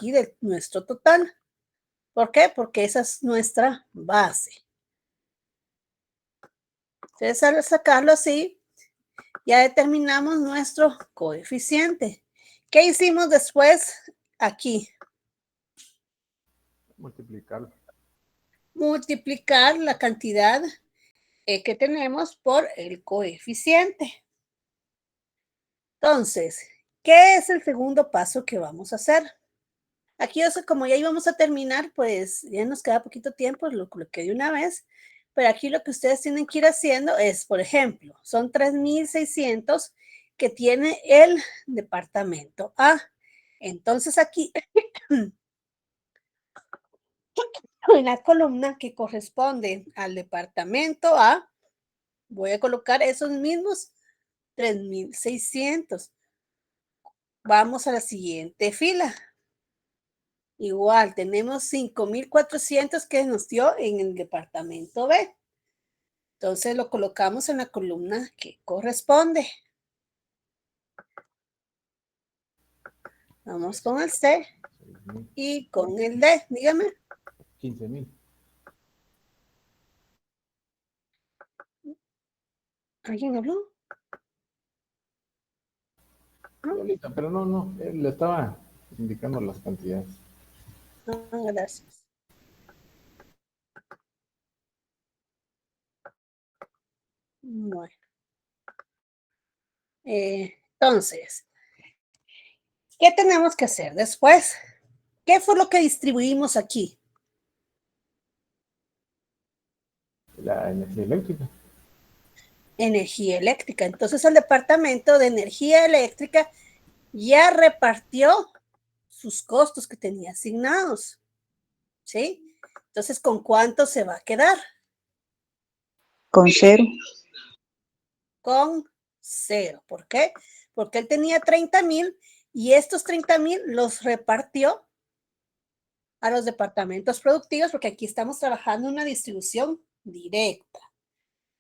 aquí de nuestro total. ¿Por qué? Porque esa es nuestra base. Entonces, al sacarlo así, ya determinamos nuestro coeficiente. ¿Qué hicimos después aquí? Multiplicarlo. Multiplicar la cantidad que tenemos por el coeficiente. Entonces, ¿qué es el segundo paso que vamos a hacer? Aquí, como ya íbamos a terminar, pues ya nos queda poquito tiempo, lo coloqué de una vez, pero aquí lo que ustedes tienen que ir haciendo es, por ejemplo, son 3,600 que tiene el departamento A. Entonces aquí, en la columna que corresponde al departamento A, voy a colocar esos mismos 3,600. Vamos a la siguiente fila. Igual, tenemos 5,400 que nos dio en el departamento B. Entonces lo colocamos en la columna que corresponde. Vamos con el C y con el D. Dígame. 15,000. ¿Alguien habló? ¿No? Pero no, le estaba indicando las cantidades. Gracias. Bueno. Entonces, ¿qué tenemos que hacer después? ¿Qué fue lo que distribuimos aquí? La energía eléctrica. Energía eléctrica. Entonces, el departamento de energía eléctrica ya repartió sus costos que tenía asignados. ¿Sí? Entonces, ¿con cuánto se va a quedar? Con 0. Con 0. ¿Por qué? Porque él tenía 30,000 y estos 30,000 los repartió a los departamentos productivos, porque aquí estamos trabajando una distribución directa.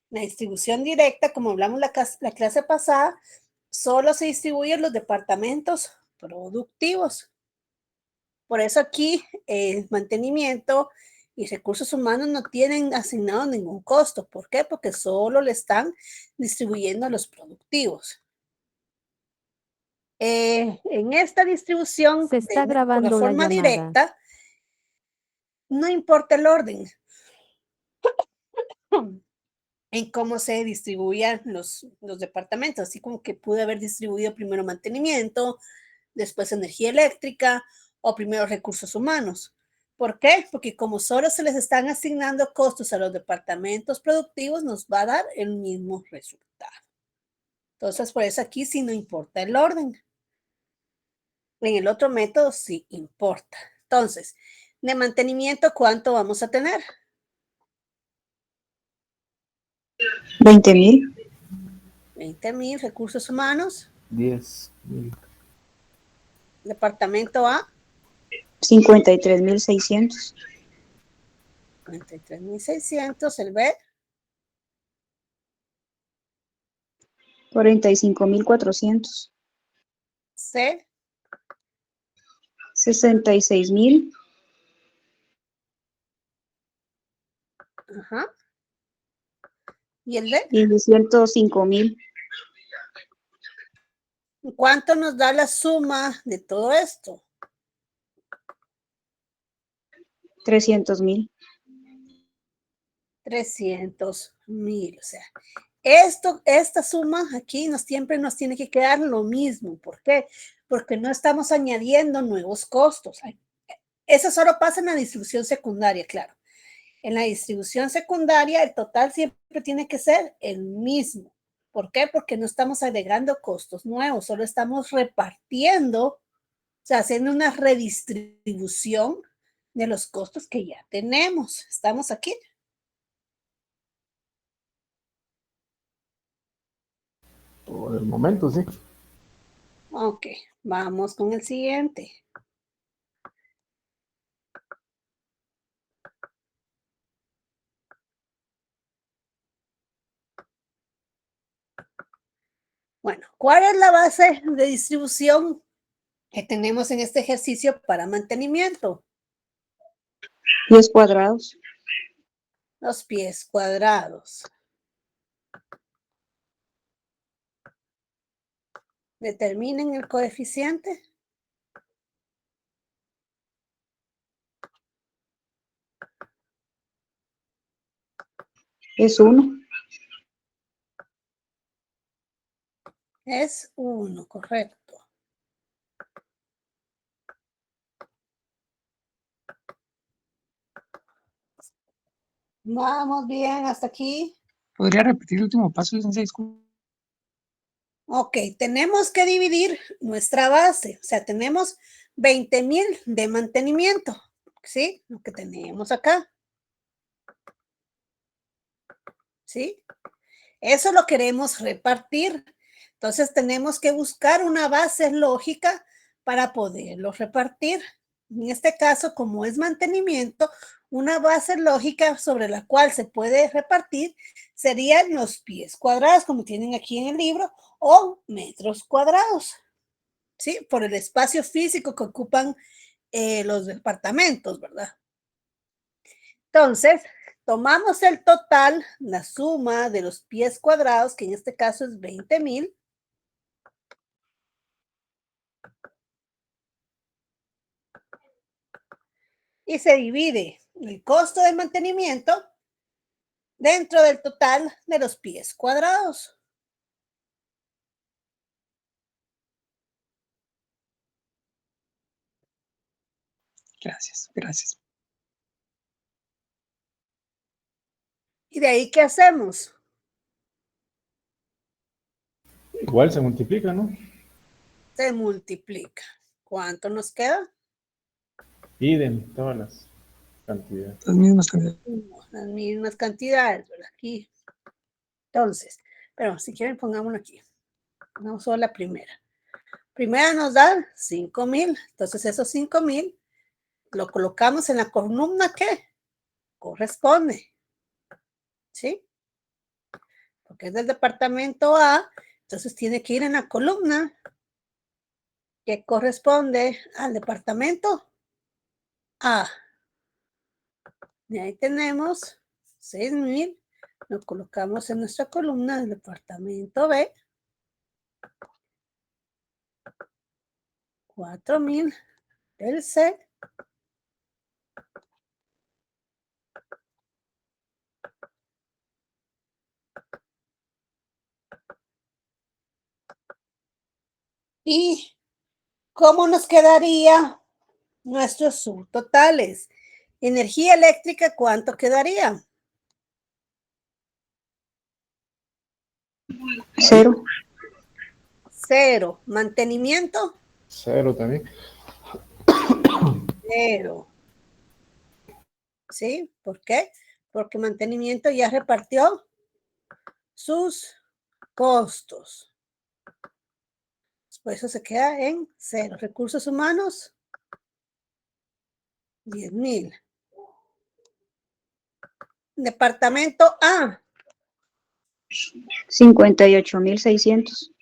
La distribución directa, como hablamos la clase pasada, solo se distribuye en los departamentos productivos. Por eso aquí mantenimiento y recursos humanos no tienen asignado ningún costo. ¿Por qué? Porque solo le están distribuyendo a los productivos. En esta distribución Se está grabando por la forma directa, no importa el orden en cómo se distribuyan los departamentos, así como que pude haber distribuido primero mantenimiento, después energía eléctrica o primero recursos humanos. ¿Por qué? Porque como solo se les están asignando costos a los departamentos productivos, nos va a dar el mismo resultado. Entonces, por eso aquí sí no importa el orden. En el otro método sí importa. Entonces, de mantenimiento, ¿cuánto vamos a tener? 20,000. 20,000. Recursos humanos. 10,000. Departamento A. 53,600. 53,600. El B. 45,400. C. 66,000. Ajá. ¿Y el D? Y 105,000. ¿Cuánto nos da la suma de todo esto? 300,000. 300,000. O sea, esta suma aquí siempre nos tiene que quedar lo mismo. ¿Por qué? Porque no estamos añadiendo nuevos costos. Eso solo pasa en la distribución secundaria, claro. En la distribución secundaria, el total siempre tiene que ser el mismo. ¿Por qué? Porque no estamos agregando costos nuevos, solo estamos repartiendo, o sea, haciendo una redistribución de los costos que ya tenemos. ¿Estamos aquí? Por el momento, sí. Ok, vamos con el siguiente. Bueno, ¿cuál es la base de distribución ¿Qué tenemos en este ejercicio para mantenimiento? Pies cuadrados. Los pies cuadrados. Determinen el coeficiente. Es 1. Es 1, correcto. Vamos bien, hasta aquí. ¿Podría repetir el último paso, licenciada? Disculpe. Ok, tenemos que dividir nuestra base. O sea, tenemos 20,000 de mantenimiento. ¿Sí? Lo que tenemos acá. ¿Sí? Eso lo queremos repartir. Entonces tenemos que buscar una base lógica para poderlo repartir. En este caso, como es mantenimiento, una base lógica sobre la cual se puede repartir serían los pies cuadrados, como tienen aquí en el libro, o metros cuadrados, ¿sí? Por el espacio físico que ocupan los departamentos, ¿verdad? Entonces, tomamos el total, la suma de los pies cuadrados, que en este caso es 20,000. Y se divide el costo de mantenimiento dentro del total de los pies cuadrados. Gracias, gracias. ¿Y de ahí qué hacemos? Igual se multiplica, ¿no? Se multiplica. ¿Cuánto nos queda? Idem, todas las cantidades. Las mismas cantidades. Las mismas cantidades, ¿verdad? Aquí. Entonces, pero si quieren pongámoslo aquí. Pongamos solo la primera. Primera nos da 5,000. Entonces esos 5,000 lo colocamos en la columna que corresponde. ¿Sí? Porque es del departamento A, entonces tiene que ir en la columna que corresponde al departamento A. Y ahí tenemos 6,000. Lo colocamos en nuestra columna del departamento B. 4,000 del C. ¿Y cómo nos quedaría nuestros subtotales? Energía eléctrica, ¿cuánto quedaría? 0. 0. Mantenimiento, 0 también. 0. ¿Sí? ¿Por qué? Porque mantenimiento ya repartió sus costos. Por eso se queda en 0. Recursos humanos, 10,000. Departamento A, 58,600.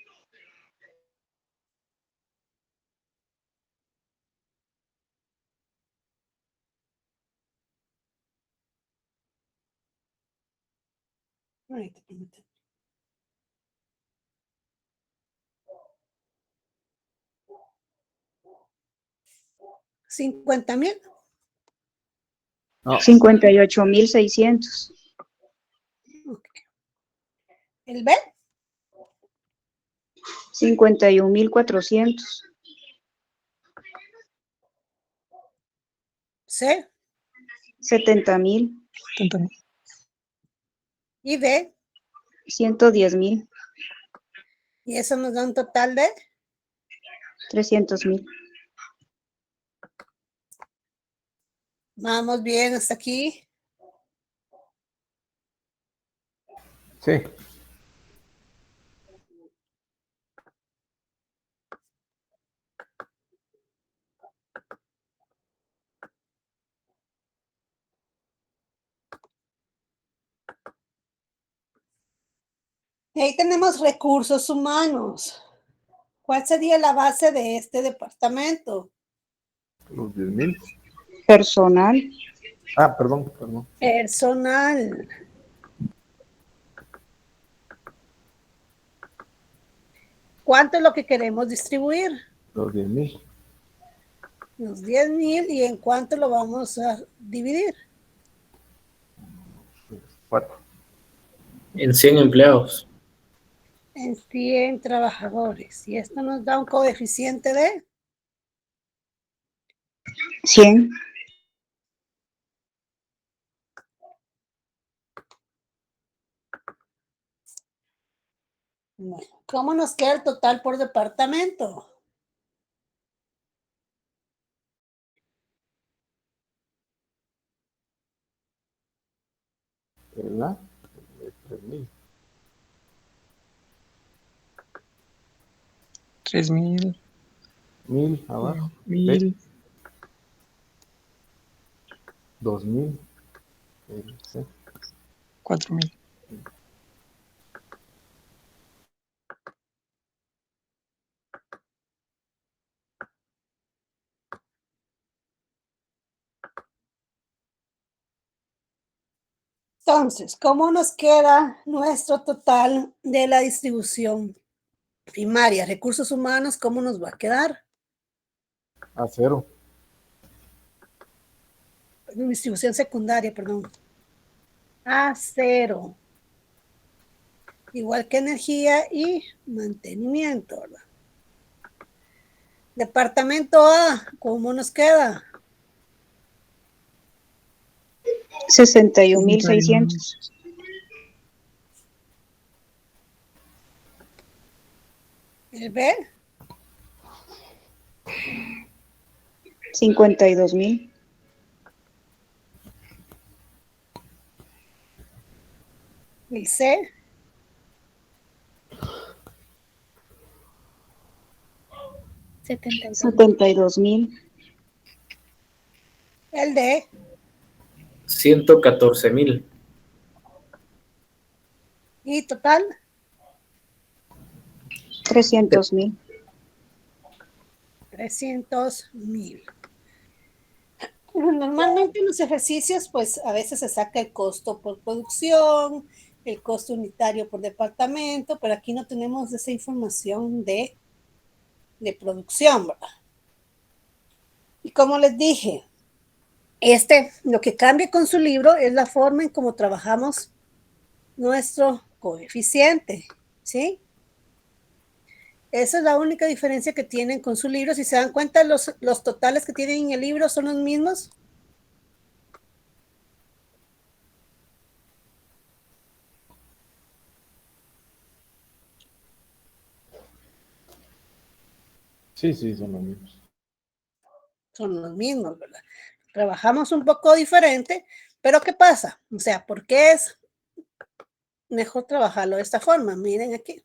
ahorita, permítame. $50,000. No, 58,600. Okay. El B, 51,400. C 70,000. y D. 110,000. Y eso nos da un total de 300,000. vamos bien hasta aquí. sí. Y ahí tenemos recursos humanos. ¿Cuál sería la base de este departamento? Los 10,000. Personal, Ah, perdón. Personal. ¿Cuánto es lo que queremos distribuir? Los 10,000. Los 10,000. ¿Y en cuánto lo vamos a dividir? 4. En 100 empleados. En 100 trabajadores. Y esto nos da un coeficiente de 100, bueno, ¿cómo nos queda el total por departamento? ¿Verdad? 3,000. 3,000, 1,000 abajo. 1,000, 2,000. Sí. 4,000. Entonces, ¿cómo nos queda nuestro total de la distribución primaria? Recursos humanos, ¿cómo nos va a quedar? A 0. Distribución secundaria, perdón. A 0. Igual que energía y mantenimiento, ¿verdad? Departamento A, ¿cómo nos queda? 61,600. ¿El B? 52,000. ¿El C? 72,000. ¿El D? 114,000. ¿Y total? 300,000. 300,000. Normalmente en los ejercicios, pues a veces se saca el costo por producción, el costo unitario por departamento, pero aquí no tenemos esa información de producción, ¿verdad? Y como les dije, lo que cambia con su libro es la forma en cómo trabajamos nuestro coeficiente, ¿sí? Esa es la única diferencia que tienen con su libro. Si se dan cuenta, los totales que tienen en el libro son los mismos. Sí, son los mismos. Son los mismos, ¿verdad? Trabajamos un poco diferente, pero ¿qué pasa? O sea, ¿por qué es mejor trabajarlo de esta forma? Miren aquí.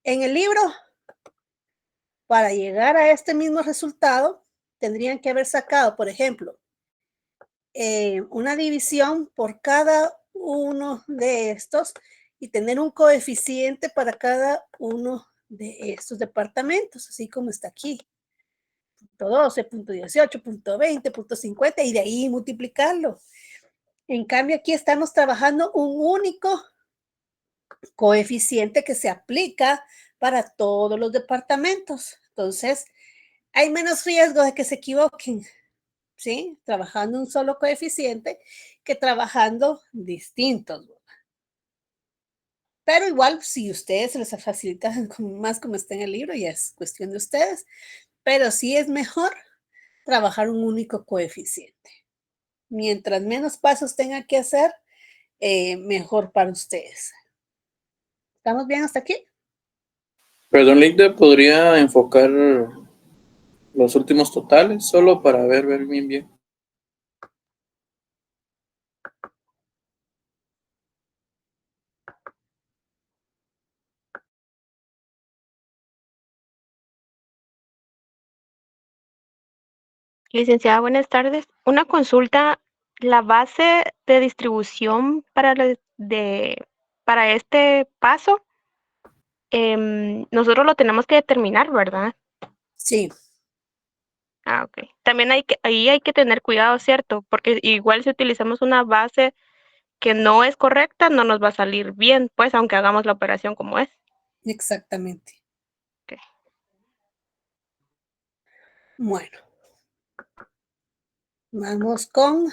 En el libro, para llegar a este mismo resultado, tendrían que haber sacado, por ejemplo, una división por cada uno de estos y tener un coeficiente para cada uno de estos departamentos, así como está aquí. Punto 12, punto 18, punto 20, punto 50 y de ahí multiplicarlo. En cambio, aquí estamos trabajando un único coeficiente que se aplica para todos los departamentos. Entonces, hay menos riesgo de que se equivoquen, ¿sí? Trabajando un solo coeficiente que trabajando distintos. Pero igual, si ustedes se les facilita más como está en el libro, ya es cuestión de ustedes. Pero sí es mejor trabajar un único coeficiente. Mientras menos pasos tengan que hacer, mejor para ustedes. ¿Estamos bien hasta aquí? Perdón, Linda, ¿podría enfocar los últimos totales solo para ver bien? Licenciada, buenas tardes. Una consulta, la base de distribución para este paso nosotros lo tenemos que determinar, ¿verdad? Sí, Ah, ok. También ahí hay que tener cuidado, ¿cierto? Porque igual si utilizamos una base que no es correcta, no nos va a salir bien, pues, aunque hagamos la operación como es. exactamente. Ok. Bueno, vamos con,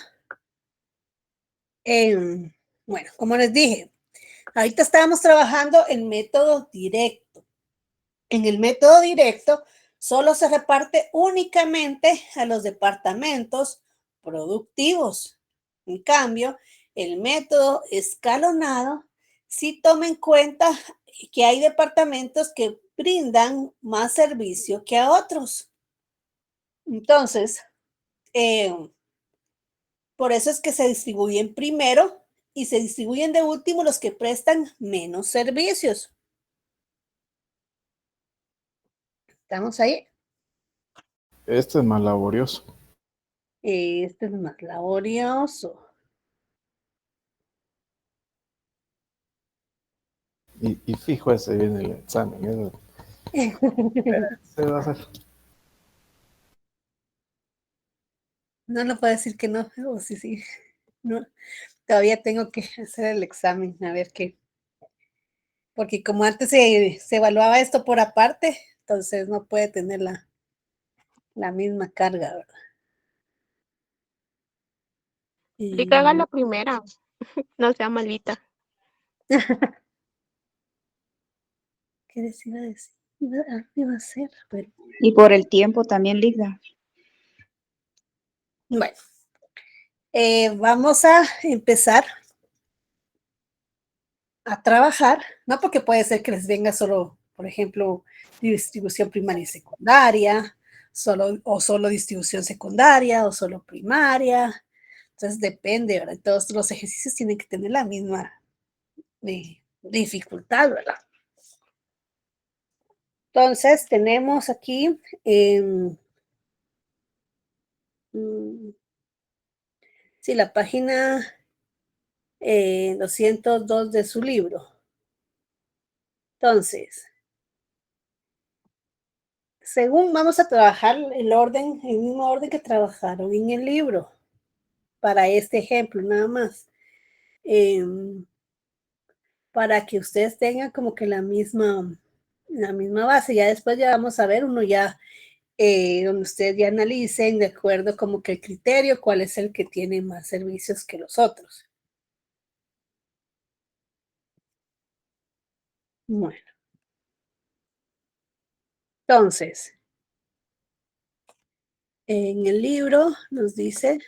bueno, como les dije, ahorita estábamos trabajando en método directo. En el método directo solo se reparte únicamente a los departamentos productivos. En cambio, el método escalonado sí toma en cuenta que hay departamentos que brindan más servicio que a otros. Entonces, por eso es que se distribuyen primero y se distribuyen de último los que prestan menos servicios. ¿Estamos ahí? Este es más laborioso. Este es más laborioso. Y fijo, ese viene el examen. Se va a hacer. No lo puedo decir que no, o sí, sí. No, todavía tengo que hacer el examen, a ver qué. Porque como antes se evaluaba esto por aparte, entonces no puede tener la misma carga, ¿verdad? Y que haga Y la primera, no sea malita. ¿qué les iba a decir? Algo iba a hacer, pero Y por el tiempo también, Ligda. bueno. Vamos a empezar a trabajar, ¿no? Porque puede ser que les venga solo, por ejemplo, distribución primaria y secundaria, o solo distribución secundaria, o solo primaria. Entonces depende, ¿verdad? Todos los ejercicios tienen que tener la misma dificultad, ¿verdad? Entonces tenemos aquí, sí, la página 202 de su libro. Entonces, según vamos a trabajar el mismo orden que trabajaron en el libro, para este ejemplo nada más, para que ustedes tengan como que la misma base. Ya después ya vamos a ver uno ya donde ustedes ya analicen de acuerdo como que el criterio, cuál es el que tiene más servicios que los otros. Bueno, entonces, en el libro nos dice,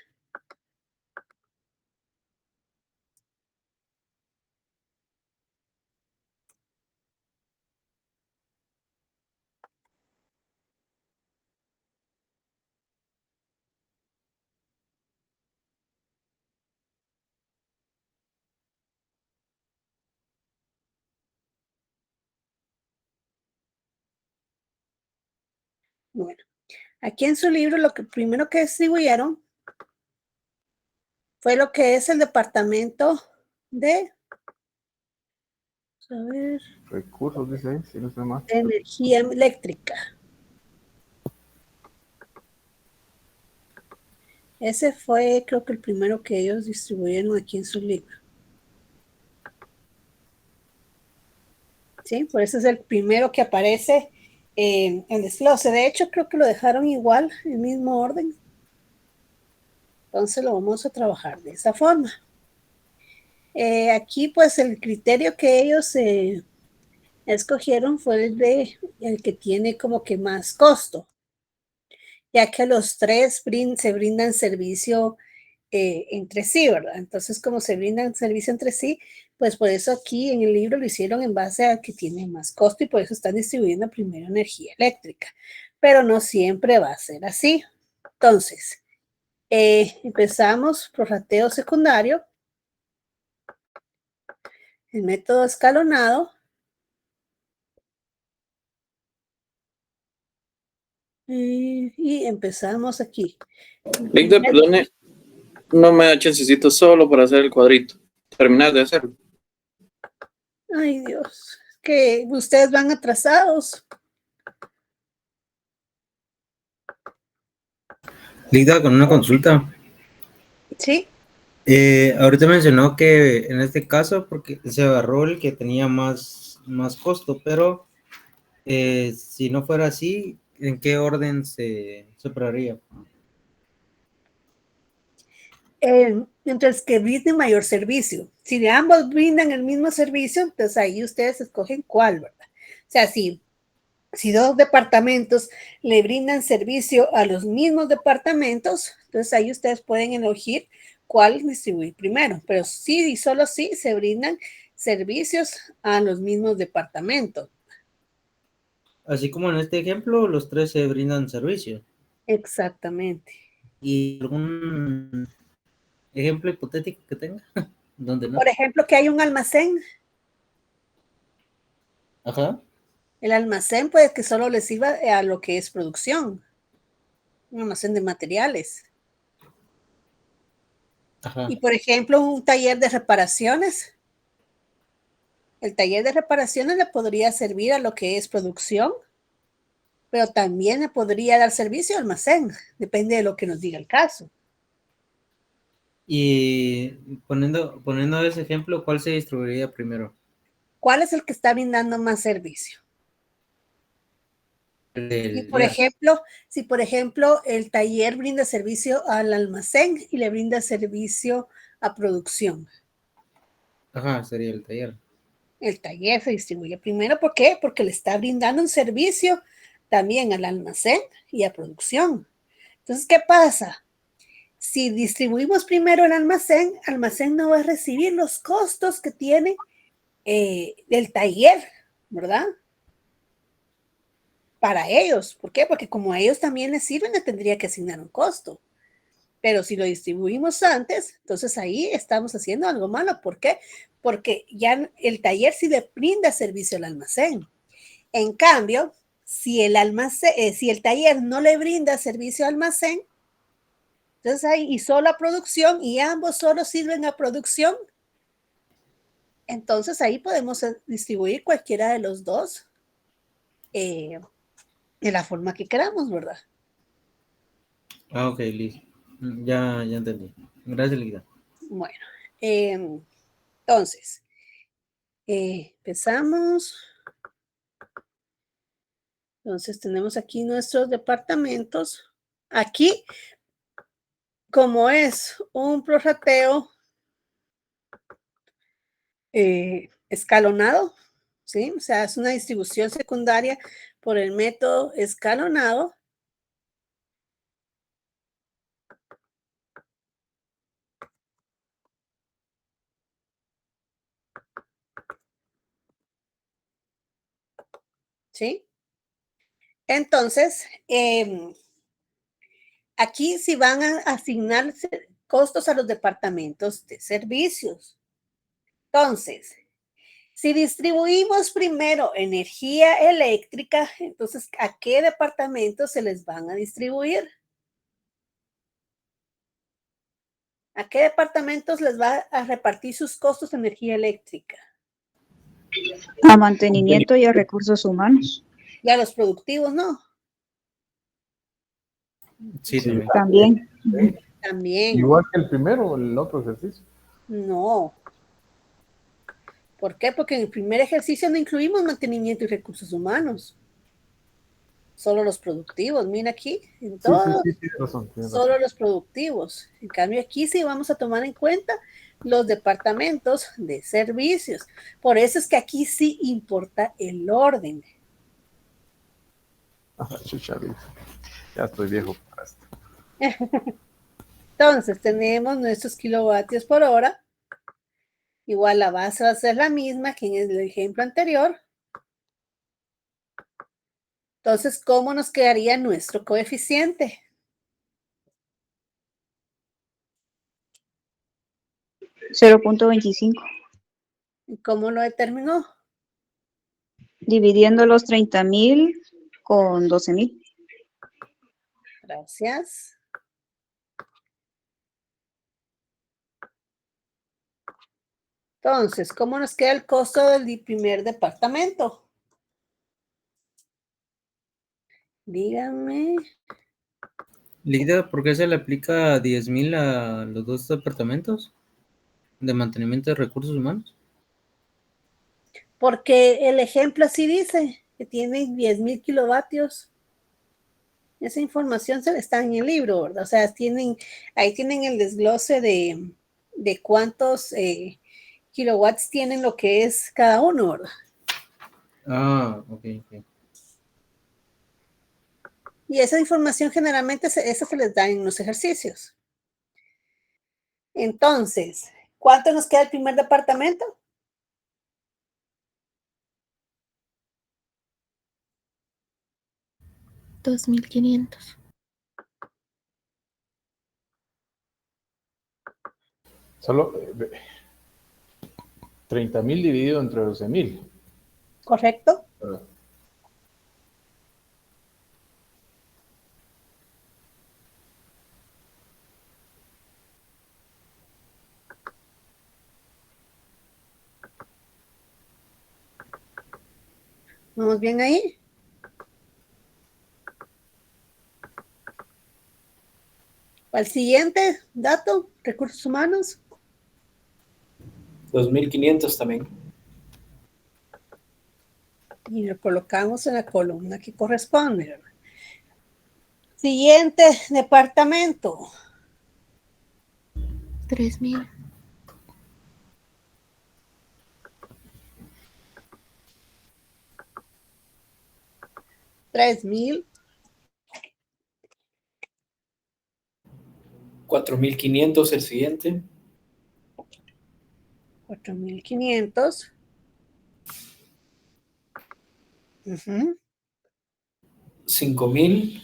bueno, aquí en su libro lo que primero que distribuyeron fue lo que es el departamento de, a ver, Recursos, dice ahí, si no estoy mal. de energía eléctrica. Ese fue, creo que el primero que ellos distribuyeron aquí en su libro. ¿Sí? Por eso es el primero que aparece en desglose. De hecho, creo que lo dejaron igual, en el mismo orden. Entonces lo vamos a trabajar de esa forma. Aquí, pues, el criterio que ellos escogieron fue el que tiene como que más costo, ya que los tres se brindan servicio entre sí, ¿verdad? Entonces, como se brindan servicio entre sí, pues por eso aquí en el libro lo hicieron en base a que tiene más costo y por eso están distribuyendo primero energía eléctrica, pero no siempre va a ser así. Entonces, empezamos por rateo secundario, el método escalonado, y empezamos aquí. Linda, perdone, no me da chancecito solo para hacer el cuadrito. Terminar de hacerlo. Ay, Dios, que ustedes van atrasados. Lida, con una consulta. Sí. Ahorita mencionó que en este caso, porque se agarró el que tenía más costo, pero si no fuera así, ¿en qué orden se operaría? Mientras que brinden mayor servicio. Si de ambos brindan el mismo servicio, entonces ahí ustedes escogen cuál, ¿verdad? O sea, si dos departamentos le brindan servicio a los mismos departamentos, entonces ahí ustedes pueden elegir cuál distribuir primero, pero sí y solo sí se brindan servicios a los mismos departamentos. Así como en este ejemplo, los 3 se brindan servicio. Exactamente. ¿Y algún ejemplo hipotético que tenga? ¿Donde no? Por ejemplo, que hay un almacén. Ajá. El almacén puede que solo le sirva a lo que es producción. Un almacén de materiales. Ajá. Y por ejemplo, un taller de reparaciones. El taller de reparaciones le podría servir a lo que es producción, pero también le podría dar servicio al almacén. Depende de lo que nos diga el caso. Y poniendo ese ejemplo, ¿cuál se distribuiría primero? ¿Cuál es el que está brindando más servicio? Y si por ejemplo el taller brinda servicio al almacén y le brinda servicio a producción. Ajá, sería el taller. El taller se distribuye primero, ¿por qué? Porque le está brindando un servicio también al almacén y a producción. Entonces, ¿qué pasa? Si distribuimos primero el almacén no va a recibir los costos que tiene del taller, ¿verdad? Para ellos. ¿Por qué? Porque como a ellos también les sirven, le tendría que asignar un costo. Pero si lo distribuimos antes, entonces ahí estamos haciendo algo malo. ¿Por qué? Porque ya el taller sí le brinda servicio al almacén. En cambio, si el taller no le brinda servicio al almacén, entonces ahí y solo a producción y ambos solo sirven a producción, entonces ahí podemos distribuir cualquiera de los dos de la forma que queramos, ¿verdad? Ah, ok, listo. Ya entendí. Gracias, Lida. Bueno, entonces, empezamos. Entonces tenemos aquí nuestros departamentos. Aquí, como es un prorrateo escalonado, ¿sí? O sea, es una distribución secundaria por el método escalonado. ¿Sí? Entonces, aquí sí van a asignarse costos a los departamentos de servicios. Entonces, si distribuimos primero energía eléctrica, entonces, ¿a qué departamentos se les van a distribuir? ¿A qué departamentos les va a repartir sus costos de energía eléctrica? A mantenimiento y a recursos humanos. Y a los productivos, ¿no? Sí, Sí. también. También. También. Igual que el primero, el otro ejercicio. No. ¿Por qué? Porque en el primer ejercicio no incluimos mantenimiento y recursos humanos. Solo los productivos. Mira aquí, en todo, Sí, tienes razón. solo los productivos. En cambio, aquí sí vamos a tomar en cuenta los departamentos de servicios. Por eso es que aquí sí importa el orden. Ajá, chucharito. Ya estoy viejo para esto. Entonces, tenemos nuestros kilovatios por hora. Igual la base va a ser la misma que en el ejemplo anterior. Entonces, ¿cómo nos quedaría nuestro coeficiente? $0.25. ¿Y cómo lo determinó? Dividiendo los 30,000 con 12,000. Gracias. Entonces, ¿cómo nos queda el costo del primer departamento? Díganme. Líder, ¿por qué se le aplica 10,000 a los dos departamentos de mantenimiento de recursos humanos? Porque el ejemplo así dice, que tiene 10,000 kilovatios. Esa información se le está en el libro, ¿verdad? O sea, ahí tienen el desglose de cuántos kilowatts tienen lo que es cada uno, ¿verdad? Ah, ok. Y esa información generalmente esa se les da en los ejercicios. Entonces, ¿cuánto nos queda el primer departamento? $2,500. Solo 30,000 dividido entre 12,000. ¿Correcto? ¿Vamos bien ahí? Al siguiente dato, recursos humanos. 2,500 también. Y lo colocamos en la columna que corresponde, ¿verdad? Siguiente departamento. 3,000. 3,000. 4,500 el siguiente. 4,500. 5,000.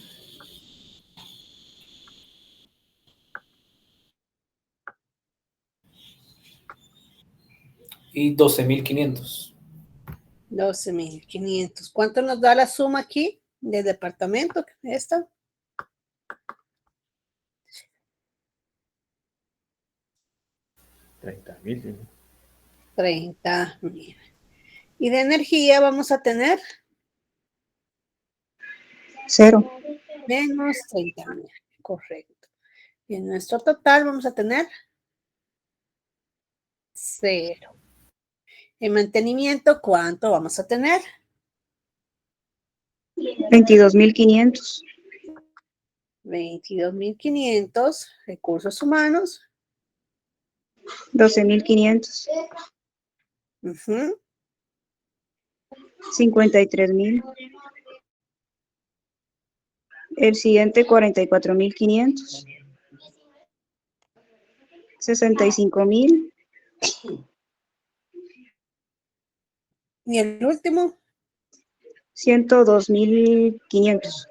Y 12,500. 12,500. ¿Cuánto nos da la suma aquí del departamento? Esta. 30,000. 30,000. Y de energía vamos a tener 0. menos 30,000. Correcto. Y en nuestro total vamos a tener 0. En mantenimiento, ¿cuánto vamos a tener? 22,500. 22,500. Recursos humanos. 12,500. 53,000. El siguiente 44,500. 65,000. Y el último, 102,500.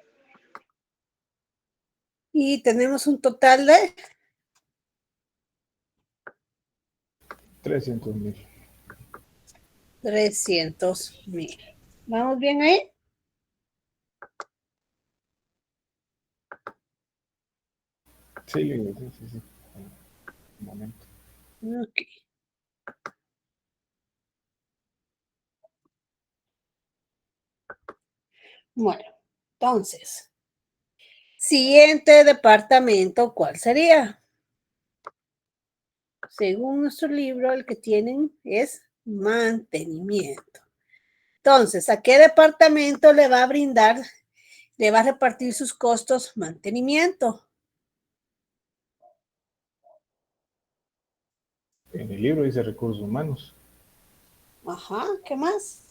y tenemos un total de 300,000. 300,000. ¿Vamos bien ahí? Sí. Un momento. Ok. Bueno, entonces, siguiente departamento, ¿cuál sería? Según nuestro libro, el que tienen es mantenimiento. Entonces, ¿a qué departamento le va a brindar, le va a repartir sus costos mantenimiento? En el libro dice recursos humanos. Ajá, ¿qué más?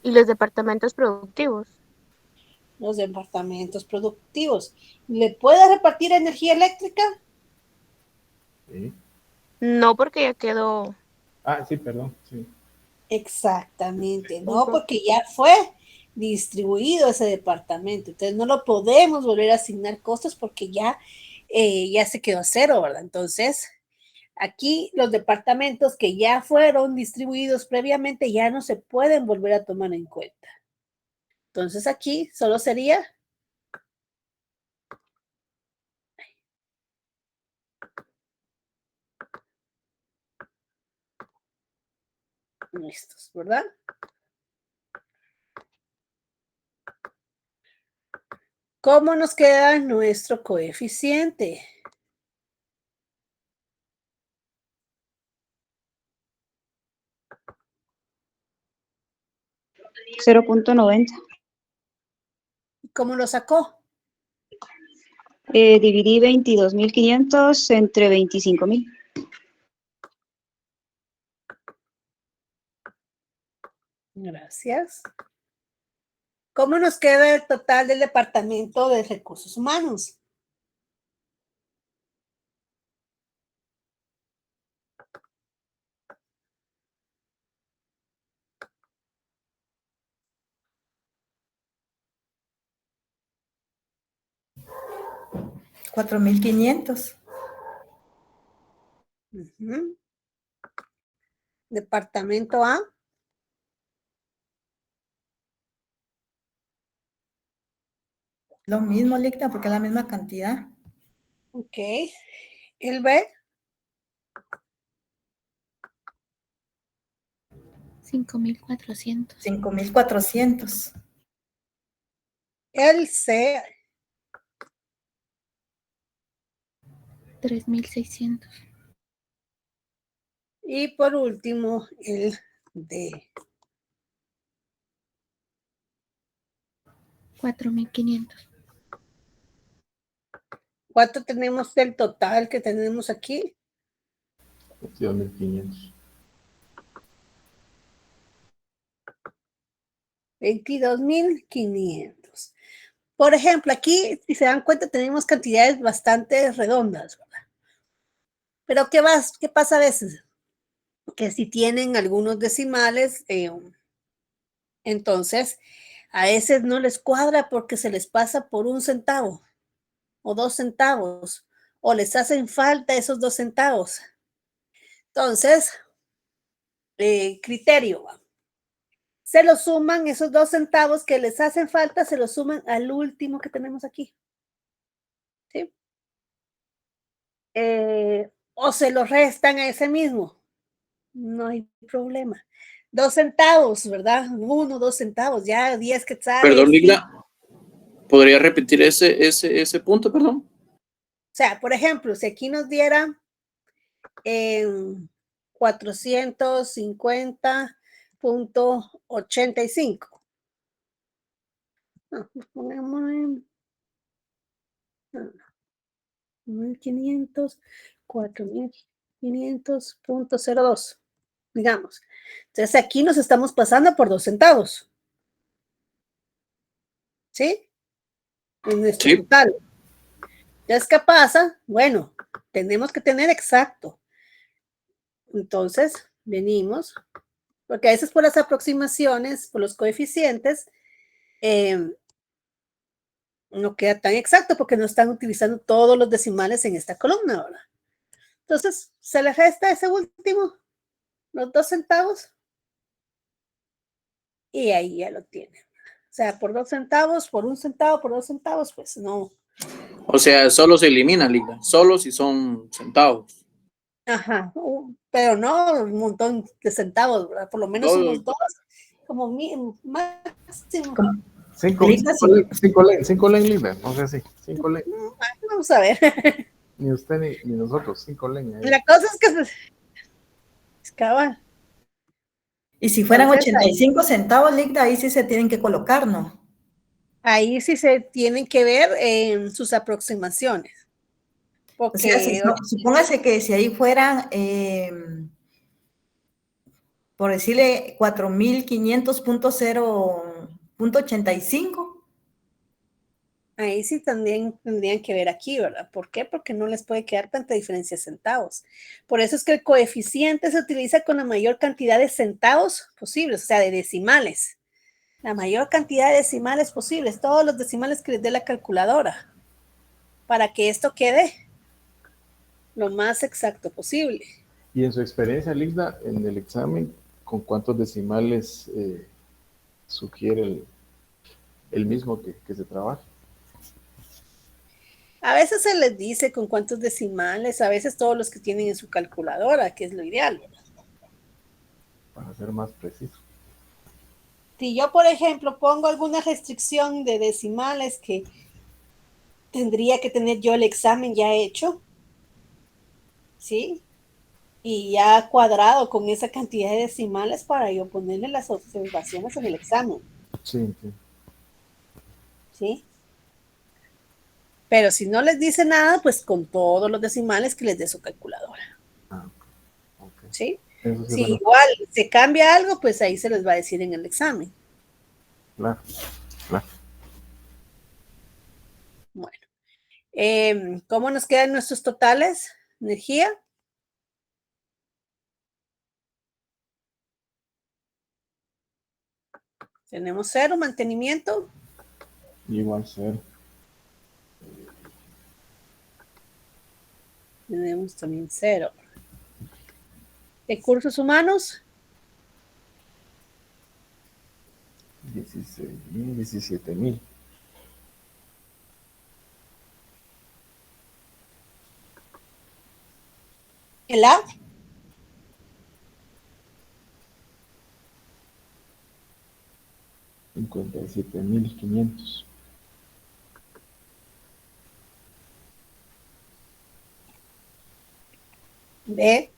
Y los departamentos productivos. Los departamentos productivos. ¿Le puede repartir energía eléctrica? Sí. No, porque ya quedó. Sí, perdón. Sí. Exactamente, no, porque ya fue distribuido ese departamento, entonces no lo podemos volver a asignar costos porque ya se quedó a cero, ¿verdad? Entonces, aquí los departamentos que ya fueron distribuidos previamente ya no se pueden volver a tomar en cuenta. Entonces, aquí solo sería Listos, ¿verdad? ¿Cómo nos queda nuestro coeficiente? $0.90. ¿Cómo lo sacó? Dividí 22.500 entre 25.000. Gracias. ¿Cómo nos queda el total del Departamento de Recursos Humanos? $4,500. Ujú. Departamento A. Lo mismo, Licta, porque es la misma cantidad. Ok. El B. 5,400. 5,400. El C. 3,600. Y por último, el D. 4,500. ¿Cuánto tenemos del total que tenemos aquí? 22.500. 22.500. Por ejemplo, aquí, si se dan cuenta, tenemos cantidades bastante redondas, ¿verdad? Pero ¿qué pasa a veces? Que si tienen algunos decimales, entonces a veces no les cuadra porque se les pasa por 1 centavo o 2 centavos o les hacen falta esos 2 centavos. Entonces, criterio, se lo suman esos 2 centavos que les hacen falta, se lo suman al último que tenemos aquí. ¿Sí? O se lo restan a ese mismo. No hay problema. 2 centavos, ¿verdad? 1, 2 centavos, ya 10 quetzales. Perdón, Ligla, ¿podría repetir ese punto, perdón? O sea, por ejemplo, si aquí nos diera 450.85. Ponemos en 1.500, 4.500.02, digamos. Entonces aquí nos estamos pasando por 2 centavos. ¿Sí? En nuestro Sí. total. Entonces, ¿qué pasa? Bueno, tenemos que tener exacto. Entonces, venimos, porque a veces por las aproximaciones, por los coeficientes, no queda tan exacto porque no están utilizando todos los decimales en esta columna, ¿verdad? Entonces, se le resta ese último, los 2 centavos, y ahí ya lo tiene. O sea, por 2 centavos, por 1 centavo, por 2 centavos, pues no. O sea, solo se elimina, Ligla, solo si son centavos. Ajá, pero no un montón de centavos, ¿verdad? Por lo menos Todo. unos 2, como máximo. 5 len libres, no sé si. 5 len. Vamos a ver. Ni usted ni nosotros, 5 len. La cosa es que es cabal. Y si fueran Entonces, 85 centavos, Licta, ahí sí se tienen que colocar, ¿no? Ahí sí se tienen que ver en sus aproximaciones. O sea, Porque supóngase que si ahí fueran, por decirle, 4,500.0.85. ahí sí tendrían que ver aquí, ¿verdad? ¿Por qué? Porque no les puede quedar tanta diferencia de centavos. Por eso es que el coeficiente se utiliza con la mayor cantidad de centavos posibles, o sea, de decimales. La mayor cantidad de decimales posibles, todos los decimales que les dé la calculadora, para que esto quede lo más exacto posible. Y en su experiencia, Ligda, en el examen, ¿con cuántos decimales sugiere el mismo que se trabaja? A veces se les dice con cuántos decimales, a veces todos los que tienen en su calculadora, que es lo ideal, ¿verdad? ser más preciso. Si yo, por ejemplo, pongo alguna restricción de decimales que tendría que tener yo el examen ya hecho, ¿sí? Y ya cuadrado con esa cantidad de decimales para yo ponerle las observaciones en el examen, Sí, entiendo. ¿sí? Pero si no les dice nada, pues con todos los decimales que les dé su calculadora, Ah, ok. ¿sí? Eso sí, Si bueno, igual se cambia algo, pues ahí se les va a decir en el examen. claro, claro. Bueno, ¿cómo nos quedan nuestros totales? Energía. Tenemos 0, mantenimiento. Igual 0. Tenemos también 0. Recursos humanos. 16,000, 17,000. El A. $57,500. B.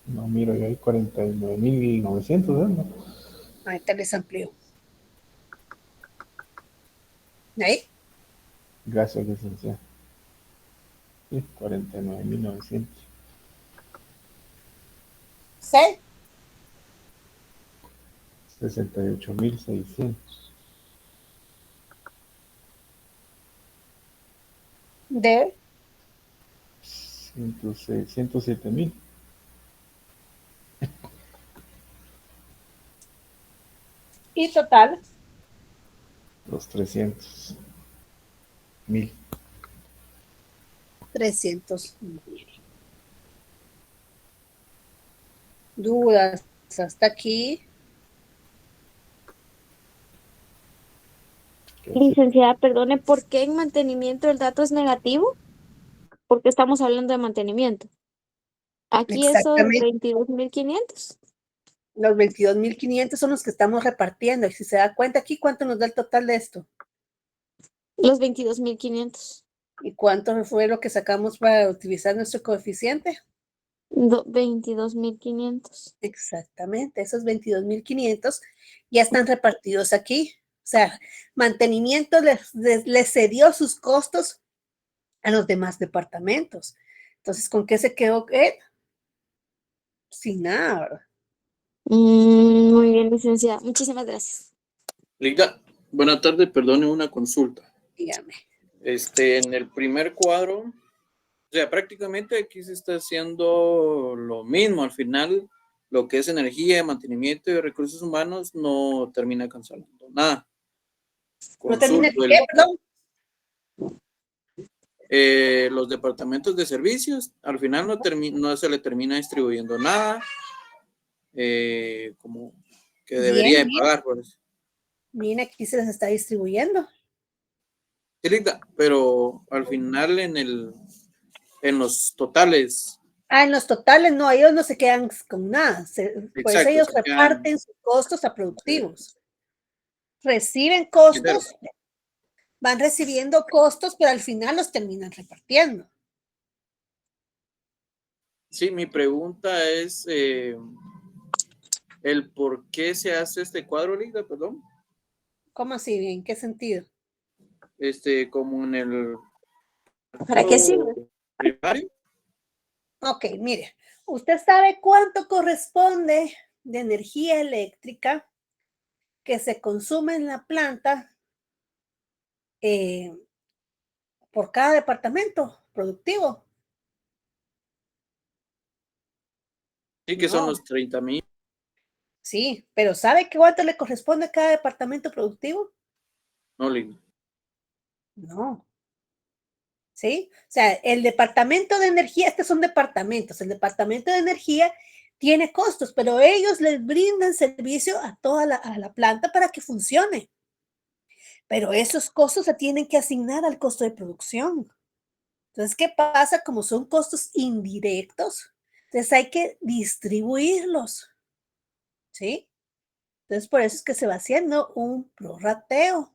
No, miro, yo hay 49,900, ¿no? Ahí te les amplío. Ahí. Gracias, licenciado. Sí, 49,900. C. 68,600. D. 107,000. Y total. Los 300,000. 300,000. Dudas hasta aquí. Licenciada, perdone, ¿por qué en mantenimiento el dato es negativo? Porque estamos hablando de mantenimiento. Aquí esos Exactamente. 22,500. Los 22,500 son los que estamos repartiendo. Y si se da cuenta aquí, ¿cuánto nos da el total de esto? Los 22,500. ¿Y cuánto fue lo que sacamos para utilizar nuestro coeficiente? 22,500. Exactamente, esos 22,500 ya están repartidos aquí. O sea, mantenimiento les cedió sus costos a los demás departamentos. Entonces, ¿con qué se quedó él? Sin nada. Muy bien, licenciada. Muchísimas gracias. Ligda, buenas tardes, perdone una consulta. Dígame. En el primer cuadro, o sea, prácticamente aquí se está haciendo lo mismo. Al final, lo que es energía, mantenimiento y recursos humanos no termina cancelando nada. ¿No termina Consulto qué, perdón? los departamentos de servicios, al final no se le termina distribuyendo nada, como que debería de pagar por eso. Bien, aquí se les está distribuyendo. Sí, Ligda, pero al final en los totales. En los totales no, ellos no se quedan con nada. Por eso Exacto, ellos se quedan. reparten sus costos a productivos. Reciben costos, van recibiendo costos, pero al final los terminan repartiendo. Sí, mi pregunta es el por qué se hace este cuadro, Ligda, perdón. ¿Cómo así? ¿En qué sentido? Como en el ¿Para qué sirve? primario. Ok, mire, usted sabe cuánto corresponde de energía eléctrica que se consume en la planta por cada departamento productivo. Sí, que son No. los 30,000. Sí, pero ¿sabe cuánto le corresponde a cada departamento productivo? No, Ligda. No. ¿Sí? O sea, el departamento de energía, estos son departamentos, el departamento de energía tiene costos, pero ellos les brindan servicio a toda la planta para que funcione. Pero esos costos se tienen que asignar al costo de producción. Entonces, ¿qué pasa? Como son costos indirectos, entonces hay que distribuirlos, ¿sí? Entonces, por eso es que se va haciendo un prorrateo.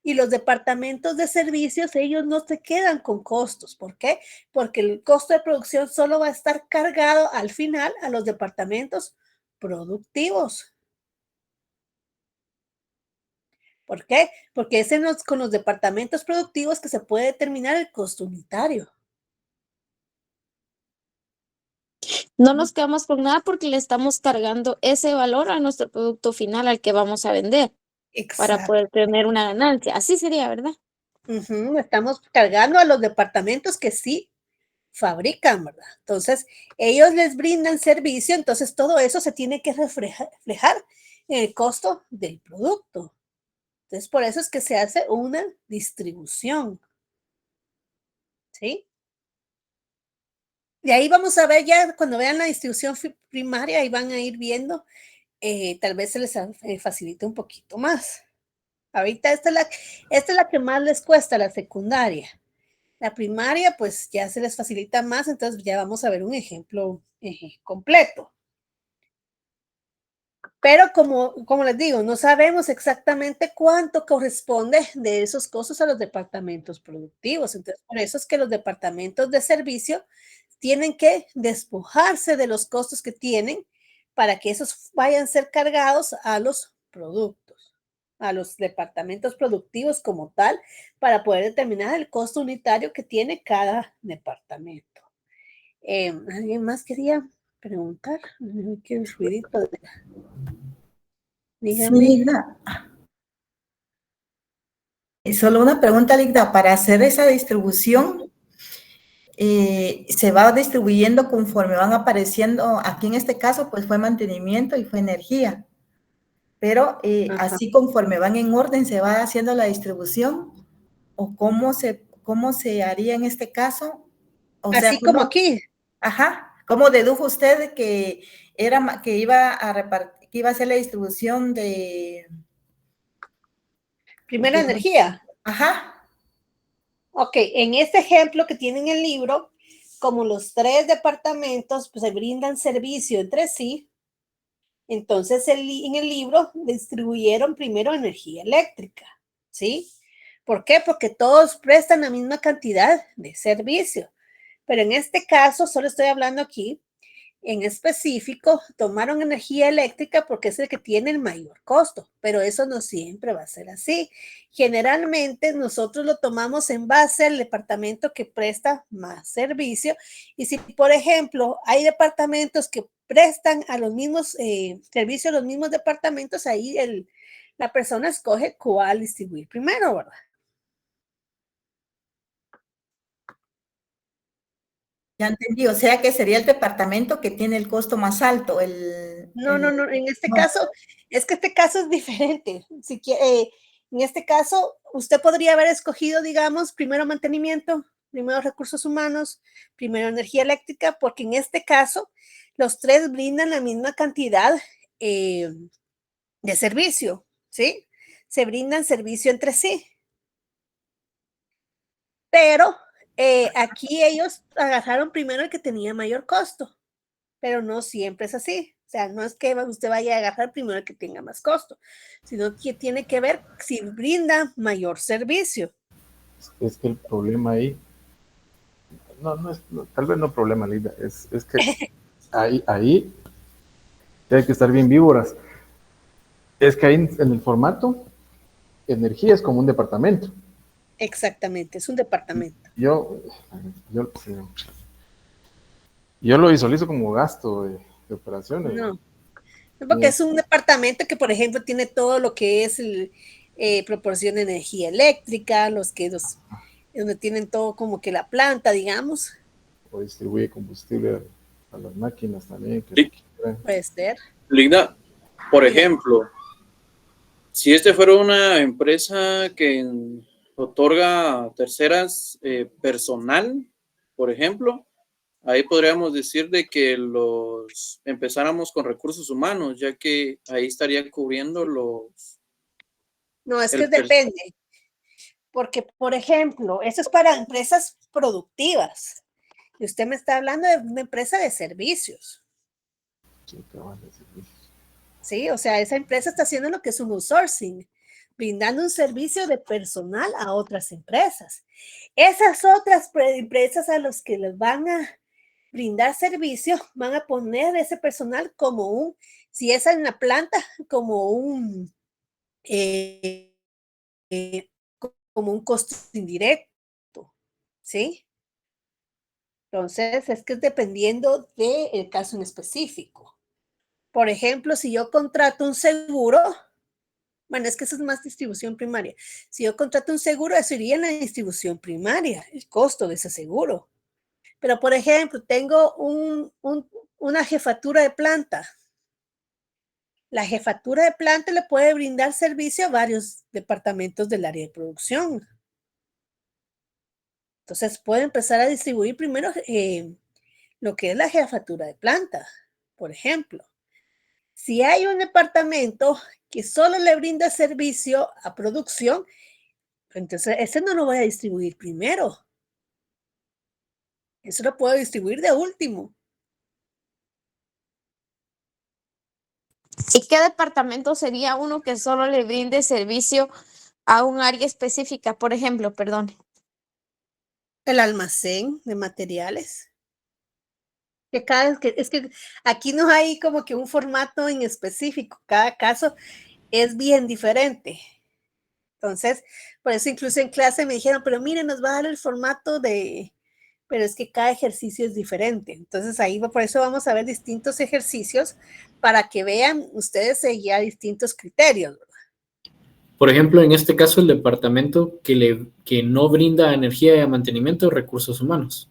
Y los departamentos de servicios, ellos no se quedan con costos. ¿Por qué? Porque el costo de producción solo va a estar cargado al final a los departamentos productivos. ¿Por qué? Porque es con los departamentos productivos que se puede determinar el costo unitario. No nos quedamos con nada porque le estamos cargando ese valor a nuestro producto final al que vamos a vender para Exacto. poder tener una ganancia. Así sería, ¿verdad? Estamos cargando a los departamentos que sí fabrican, ¿verdad? Entonces, ellos les brindan servicio, entonces todo eso se tiene que reflejar en el costo del producto. Entonces, por eso es que se hace una distribución, ¿sí? Y ahí vamos a ver ya, cuando vean la distribución primaria, ahí van a ir viendo, tal vez se les facilite un poquito más. Ahorita esta es la que más les cuesta, la secundaria. La primaria, pues ya se les facilita más, entonces ya vamos a ver un ejemplo completo. Pero como les digo, no sabemos exactamente cuánto corresponde de esos costos a los departamentos productivos. Entonces, por eso es que los departamentos de servicio tienen que despojarse de los costos que tienen para que esos vayan a ser cargados a los productos, a los departamentos productivos como tal, para poder determinar el costo unitario que tiene cada departamento. ¿Alguien más quería preguntar? ¿Qué ruidito? Sí, Dígame. Ligda. Y solo una pregunta, Ligda. Para hacer esa distribución, se va distribuyendo conforme van apareciendo. Aquí en este caso, pues fue mantenimiento y fue energía. Pero así conforme van en orden, se va haciendo la distribución. ¿O cómo se haría en este caso? O sea, Así como aquí. Ajá. ¿Cómo dedujo usted que iba a repartir, que iba a hacer la distribución de Primera energía. Ajá. Ok, en este ejemplo que tienen en el libro, como los 3 departamentos pues, se brindan servicio entre sí, entonces en el libro distribuyeron primero energía eléctrica, ¿sí? ¿Por qué? Porque todos prestan la misma cantidad de servicio. Pero en este caso, solo estoy hablando aquí, en específico, tomaron energía eléctrica porque es el que tiene el mayor costo, pero eso no siempre va a ser así. Generalmente nosotros lo tomamos en base al departamento que presta más servicio y si, por ejemplo, hay departamentos que prestan a los mismos servicios, los mismos departamentos, ahí la persona escoge cuál distribuir primero, ¿verdad? Ya entendí, o sea que sería el departamento que tiene el costo más alto. No, en este caso, es que este caso es diferente. Si quiere, en este caso, usted podría haber escogido, digamos, primero mantenimiento, primero recursos humanos, primero energía eléctrica, porque en este caso, los 3 brindan la misma cantidad de servicio, ¿sí? Se brindan servicio entre sí. Pero aquí ellos agarraron primero el que tenía mayor costo, pero no siempre es así. O sea, no es que usted vaya a agarrar primero el que tenga más costo, sino que tiene que ver si brinda mayor servicio. Es que el problema ahí, tal vez no problema, Linda, es que ahí hay que estar bien víboras. Es que ahí en el formato, energía es como un departamento. Exactamente, es un departamento. Yo lo visualizo como gasto de operaciones. No, porque es un departamento que, por ejemplo, tiene todo lo que es proporciona energía eléctrica, donde tienen todo como que la planta, digamos. O distribuye combustible a las máquinas también. Sí. Puede ser. Linda, por ejemplo, si este fuera una empresa que otorga a terceras personal, por ejemplo, ahí podríamos decir de que empezáramos con recursos humanos, ya que ahí estaría cubriendo No, es que depende. Porque, por ejemplo, esto es para empresas productivas. Y usted me está hablando de una empresa de servicios. Sí, cabal, de servicios. Sí, o sea, esa empresa está haciendo lo que es un outsourcing, brindando un servicio de personal a otras empresas. Esas otras empresas a los que les van a brindar servicio, van a poner ese personal como un, si es en la planta, como un, eh, como un costo indirecto, ¿sí? Entonces, es que es dependiendo del caso en específico. Por ejemplo, si yo contrato un seguro, bueno, es que eso es más distribución primaria. Si yo contrato un seguro, eso iría en la distribución primaria, el costo de ese seguro. Pero, por ejemplo, tengo una jefatura de planta. La jefatura de planta le puede brindar servicio a varios departamentos del área de producción. Entonces, puede empezar a distribuir primero lo que es la jefatura de planta, por ejemplo. Si hay un departamento que solo le brinda servicio a producción, entonces ese no lo voy a distribuir primero. Eso lo puedo distribuir de último. ¿Y qué departamento sería uno que solo le brinde servicio a un área específica? Por ejemplo, perdón. El almacén de materiales. Es que aquí no hay como que un formato en específico. Cada caso es bien diferente. Entonces, por eso incluso en clase me dijeron, pero miren, nos va a dar el formato de, pero es que cada ejercicio es diferente. Entonces ahí por eso vamos a ver distintos ejercicios para que vean ustedes ya distintos criterios. Por ejemplo, en este caso, el departamento que no brinda energía de mantenimiento de recursos humanos.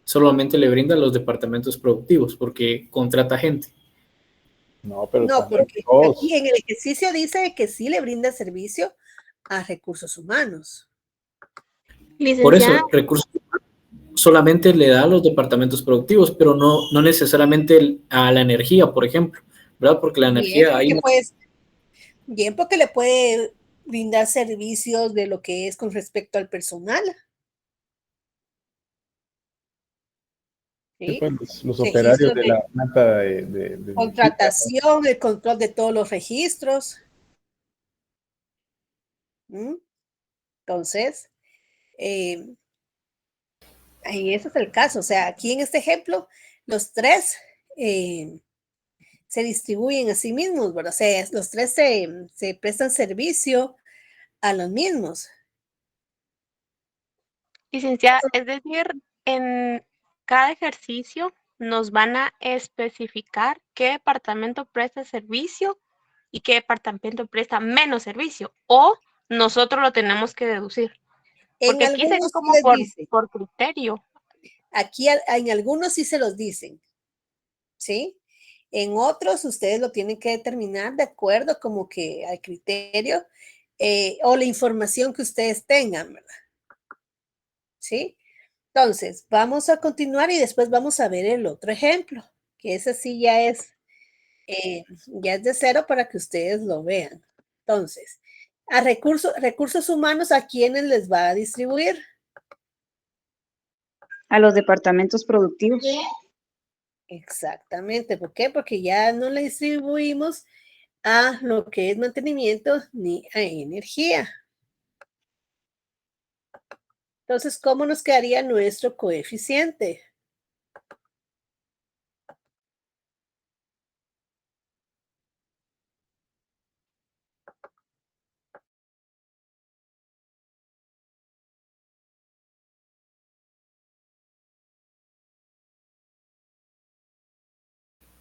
Solamente le brinda a los departamentos productivos porque contrata gente. No, pero No, también porque todos. aquí en el ejercicio dice que sí le brinda servicio a recursos humanos. Por eso, Licenciada, recursos solamente le da a los departamentos productivos, pero no necesariamente a la energía, por ejemplo, ¿verdad? Porque la Bien, energía ahí porque no. pues, bien, porque le puede brindar servicios de lo que es con respecto al personal. Sí, ¿Sí? pues, los operarios Registros de de la planta de energía. contratación, el control de todos los registros. ¿Mm? Entonces, ahí ese es el caso. O sea, aquí en este ejemplo, los tres se distribuyen a sí mismos, ¿verdad? O sea, los tres se prestan servicio a los mismos. licenciada, es decir, en cada ejercicio nos van a especificar qué departamento presta servicio y qué departamento presta menos servicio, o nosotros lo tenemos que deducir, En porque aquí sería algunos sí como les dicen, por criterio. aquí en algunos sí se los dicen, ¿sí? En otros ustedes lo tienen que determinar de acuerdo como que al criterio o la información que ustedes tengan, ¿verdad? ¿Sí? Entonces, vamos a continuar y después vamos a ver el otro ejemplo, que ese sí ya es de cero para que ustedes lo vean. Entonces, a recursos humanos, ¿a quiénes les va a distribuir? A los departamentos productivos. Exactamente. ¿Por qué? Porque ya no le distribuimos a lo que es mantenimiento ni a energía. Entonces, ¿cómo nos quedaría nuestro coeficiente?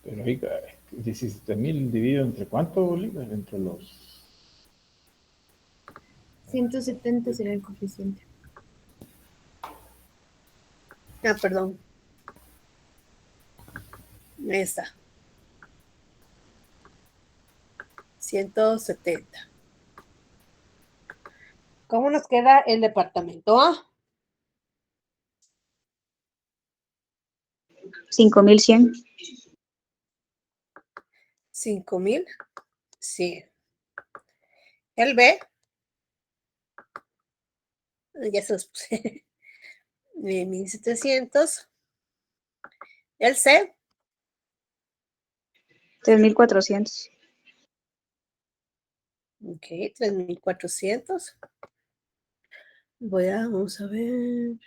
Pero oiga, 17,000 dividido entre cuánto, Olivia? Entre los. 170 será el coeficiente. Ah, perdón. Ahí está. 170. ¿Cómo nos queda el departamento A? 5,100. 5,000. Sí. El B. Ya se los puse. 1700. El C. 3400. Ok, 3400. Vamos a ver.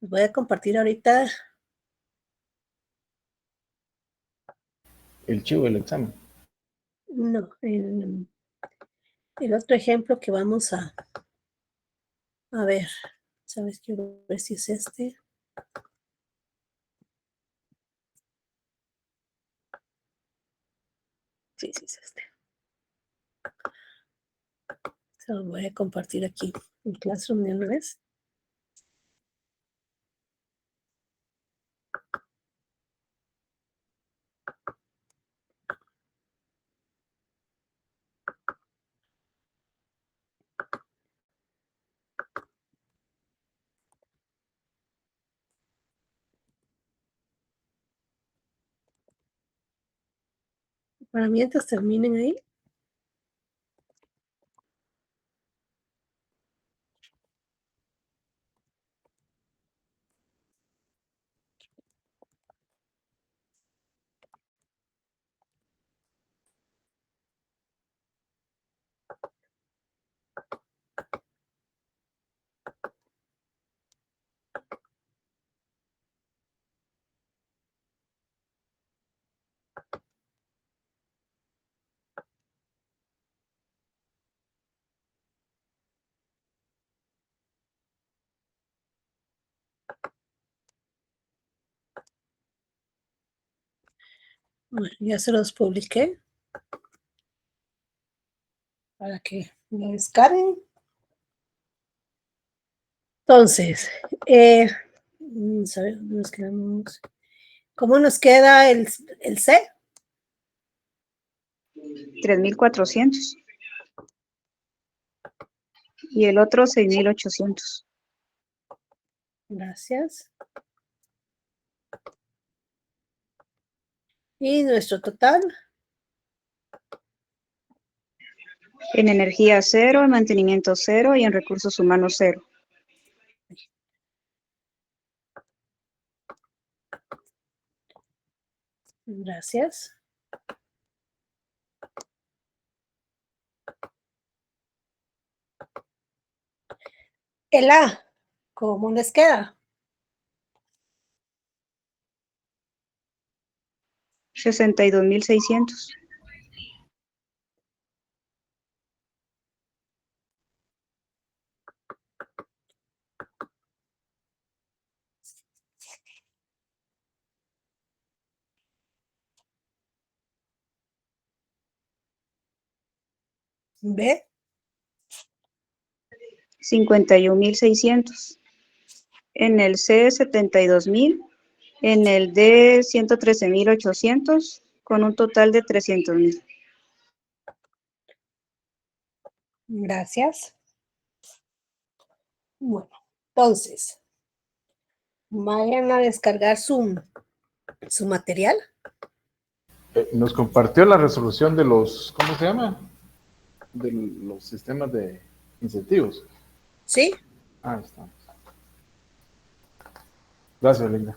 Voy a compartir ahorita El chivo del examen. no, el otro ejemplo que vamos a ver. ¿Sabes? Quiero ver si es este. Sí, sí es este. Se lo voy a compartir aquí en Classroom de una vez. Para mientras terminen ahí. Bueno, ya se los publiqué para que lo descarguen. Entonces, ¿sabes? Nos quedamos. ¿Cómo nos queda el C? 3400. Y el otro 6800. Gracias. Y nuestro total. En energía 0, en mantenimiento 0 y en recursos humanos 0. Gracias. El A, ¿cómo les queda? 62,600. B. 51,600. En el C, 72,000. En el D, 113,800, con un total de 300,000. Gracias. Bueno, entonces, vayan a descargar su material. Nos compartió la resolución de los, ¿cómo se llama? De los sistemas de incentivos. ¿Sí? Ah, está. Gracias, Linda.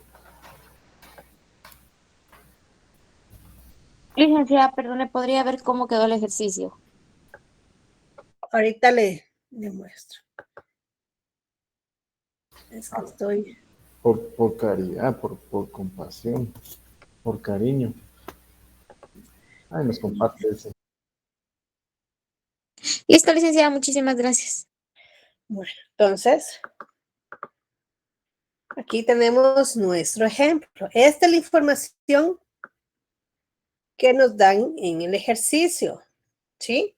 Licenciada, perdón, ¿le podría ver cómo quedó el ejercicio? Ahorita le muestro. Es que estoy... Por caridad, por compasión, por cariño. Ay, nos comparte ese. Listo, licenciada, muchísimas gracias. Bueno, entonces, aquí tenemos nuestro ejemplo. Esta es la información que nos dan en el ejercicio, ¿sí?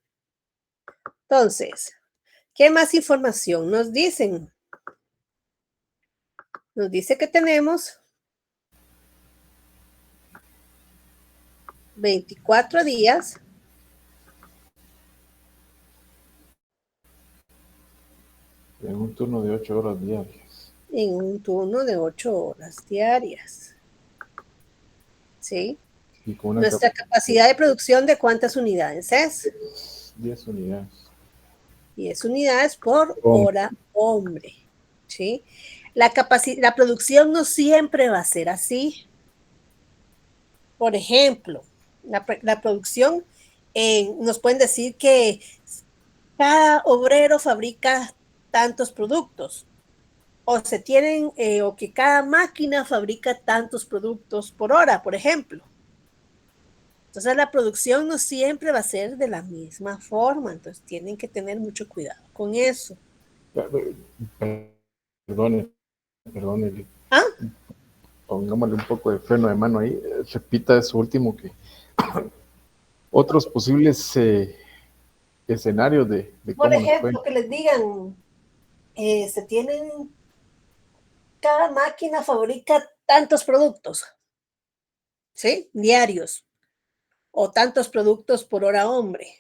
Entonces, ¿qué más información nos dicen? Nos dice que tenemos 24 días En un turno de 8 horas diarias. en un turno de 8 horas diarias. ¿Sí? Y con una Nuestra capacidad de producción, ¿de cuántas unidades es? 10 unidades. 10 unidades por Hombre. hora hombre, ¿sí? La producción no siempre va a ser así. Por ejemplo, la producción, nos pueden decir que cada obrero fabrica tantos productos, o se tienen, o que cada máquina fabrica tantos productos por hora, por ejemplo. Entonces la producción no siempre va a ser de la misma forma, entonces tienen que tener mucho cuidado con eso. Perdone, ¿Ah? pongámosle un poco de freno de mano ahí. Repita eso último, que otros posibles escenarios de Por cómo nos pueden. ejemplo, que les digan, se tienen, cada máquina fabrica tantos productos, ¿sí? Diarios, o tantos productos por hora hombre.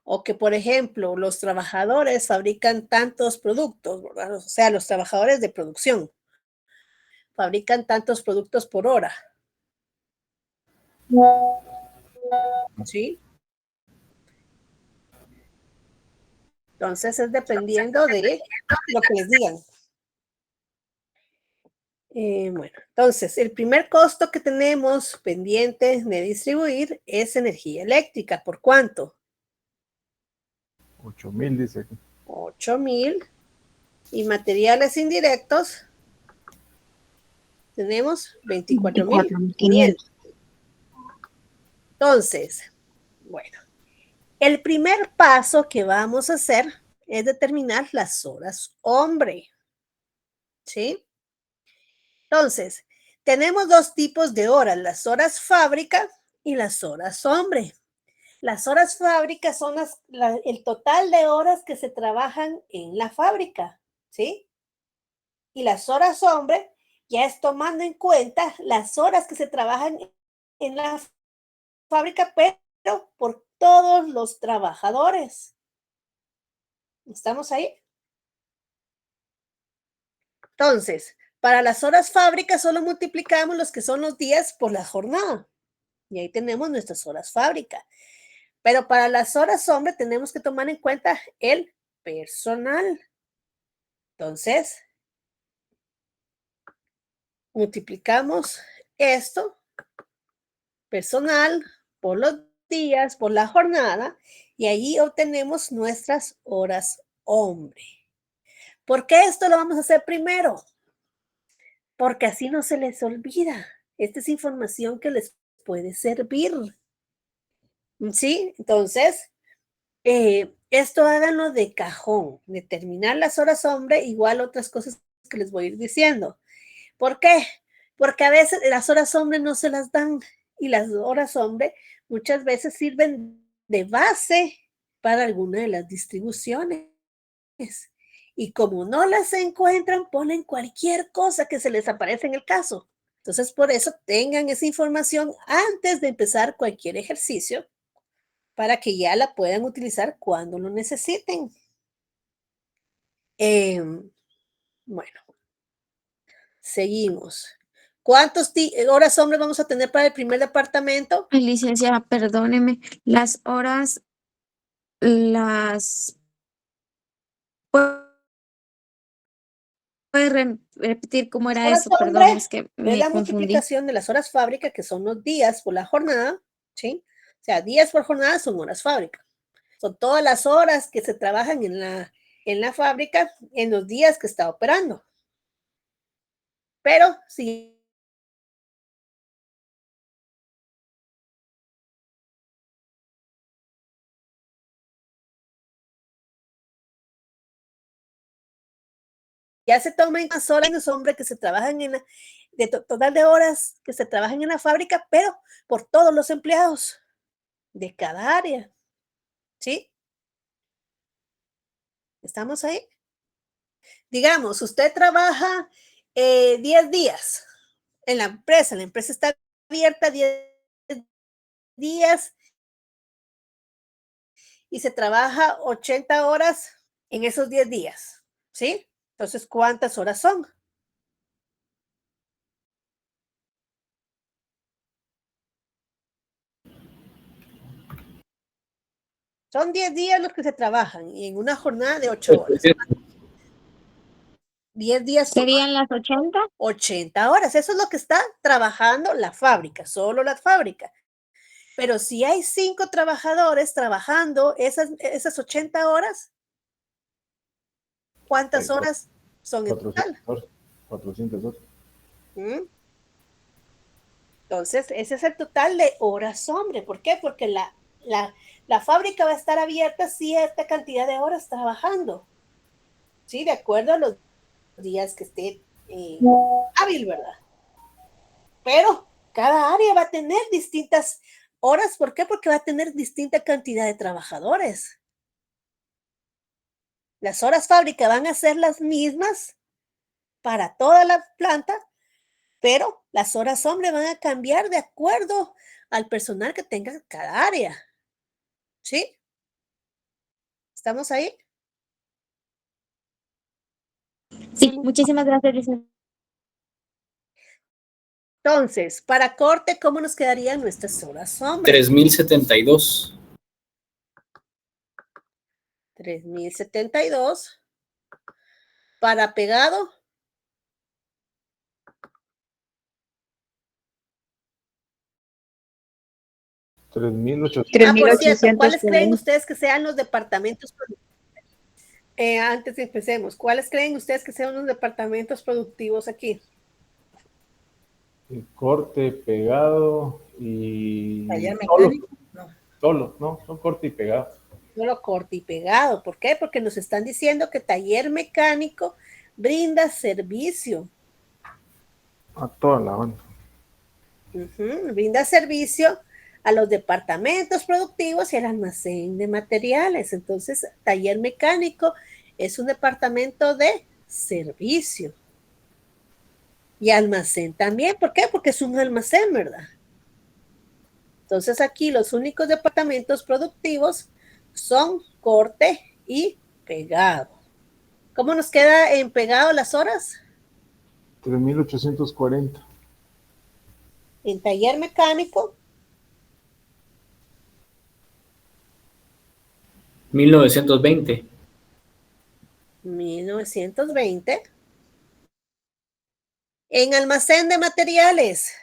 O que, por ejemplo, los trabajadores fabrican tantos productos, ¿verdad? O sea, los trabajadores de producción fabrican tantos productos por hora. ¿Sí? Entonces es dependiendo de lo que les digan. Bueno, entonces el primer costo que tenemos pendiente de distribuir es energía eléctrica. ¿Por cuánto? 8,000, dice aquí. 8,000. Y materiales indirectos tenemos 24,500. Entonces, bueno, el primer paso que vamos a hacer es determinar las horas hombre. ¿Sí? Entonces, tenemos dos tipos de horas, las horas fábrica y las horas hombre. Las horas fábrica son el total de horas que se trabajan en la fábrica, ¿sí? Y las horas hombre ya es tomando en cuenta las horas que se trabajan en la fábrica, pero por todos los trabajadores. ¿Estamos ahí? Entonces, para las horas fábrica solo multiplicamos los que son los días por la jornada. Y ahí tenemos nuestras horas fábrica. Pero para las horas hombre tenemos que tomar en cuenta el personal. Entonces, multiplicamos esto, personal, por los días, por la jornada, y ahí obtenemos nuestras horas hombre. ¿Por qué esto lo vamos a hacer primero? Porque así no se les olvida. Esta es información que les puede servir. ¿Sí? Entonces, esto háganlo de cajón. Determinar las horas hombre, igual otras cosas que les voy a ir diciendo. ¿Por qué? Porque a veces las horas hombre no se las dan y las horas hombre muchas veces sirven de base para alguna de las distribuciones. Y como no las encuentran, ponen cualquier cosa que se les aparece en el caso. Entonces, por eso tengan esa información antes de empezar cualquier ejercicio para que ya la puedan utilizar cuando lo necesiten. Bueno, seguimos. ¿Cuántas horas hombre vamos a tener para el primer departamento? Licenciada, perdóneme, las horas, las... ¿Puede repetir cómo era Horas eso? Perdón, hombre es que es me la confundí. multiplicación de las horas fábrica, que son los días por la jornada, ¿sí? O sea, días por jornada son horas fábrica. Son todas las horas que se trabajan en la fábrica en los días que está operando. Pero si ya se toman más horas de hombre que se trabajan total de horas que se trabajan en la fábrica, pero por todos los empleados de cada área, ¿sí? ¿Estamos ahí? Digamos, usted trabaja 10 días en la empresa está abierta 10 días y se trabaja 80 horas en esos 10 días, ¿sí? Entonces, ¿cuántas horas son? Son 10 días los que se trabajan y en una jornada de 8 horas. 10 días. ¿Serían las 80? 80 horas. Eso es lo que está trabajando la fábrica, solo la fábrica. Pero si hay 5 trabajadores trabajando esas 80 horas, ¿cuántas horas son en total? 400 horas. Entonces, ese es el total de horas hombre. ¿Por qué? Porque la fábrica va a estar abierta cierta cantidad de horas trabajando. ¿Sí? De acuerdo a los días que esté hábil, ¿verdad? Pero cada área va a tener distintas horas. ¿Por qué? Porque va a tener distinta cantidad de trabajadores. Las horas fábrica van a ser las mismas para toda la planta, pero las horas hombre van a cambiar de acuerdo al personal que tenga cada área. ¿Sí? ¿Estamos ahí? Sí, muchísimas gracias, licenciada. Entonces, para corte, ¿cómo nos quedarían nuestras horas hombre? 3072. 3072. Para pegado. 3.800. Por cierto, ¿cuáles creen ustedes que sean los departamentos productivos? Antes de empecemos, ¿cuáles creen ustedes que sean los departamentos productivos aquí? Corte, pegado y... Taller mecánico, no. Solo, no, son corte y pegado. Solo corte y pegado. ¿Por qué? Porque nos están diciendo que taller mecánico brinda servicio. A toda la banda. Brinda servicio a los departamentos productivos y al almacén de materiales. Entonces, taller mecánico es un departamento de servicio. Y almacén también. ¿Por qué? Porque es un almacén, ¿verdad? Entonces, aquí los únicos departamentos productivos son corte y pegado. ¿Cómo nos queda en pegado las horas? 3.840. En taller mecánico. 1920. 1920. En almacén de materiales.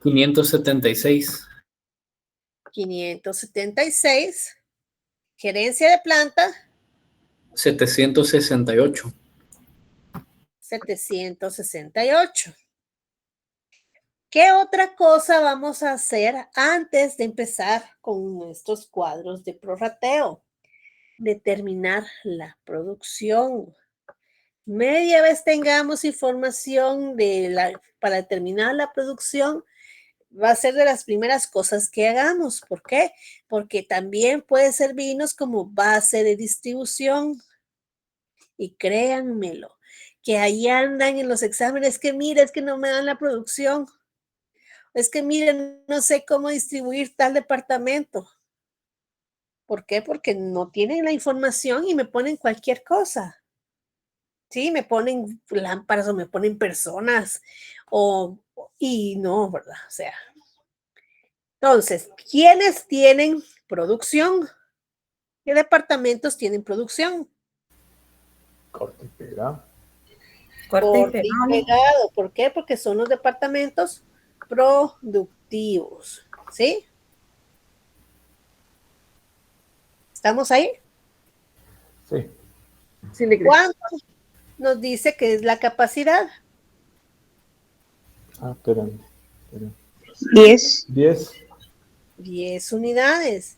576. 576. Gerencia de planta. 768. 768. ¿Qué otra cosa vamos a hacer antes de empezar con nuestros cuadros de prorrateo? Determinar la producción. Media vez tengamos información para determinar la producción, va a ser de las primeras cosas que hagamos. ¿Por qué? Porque también puede servirnos como base de distribución. Y créanmelo, que ahí andan en los exámenes que mira, es que no me dan la producción. Es que miren, no sé cómo distribuir tal departamento. ¿Por qué? Porque no tienen la información y me ponen cualquier cosa. Sí, me ponen lámparas o me ponen personas y no, ¿verdad? O sea, entonces, ¿quiénes tienen producción? ¿Qué departamentos tienen producción? Corte y pegado. Corte y pegado. ¿Por qué? Porque son los departamentos productivos. ¿Sí? ¿Estamos ahí? Sí. ¿Cuánto nos dice que es la capacidad? Espérame. 10. 10 unidades.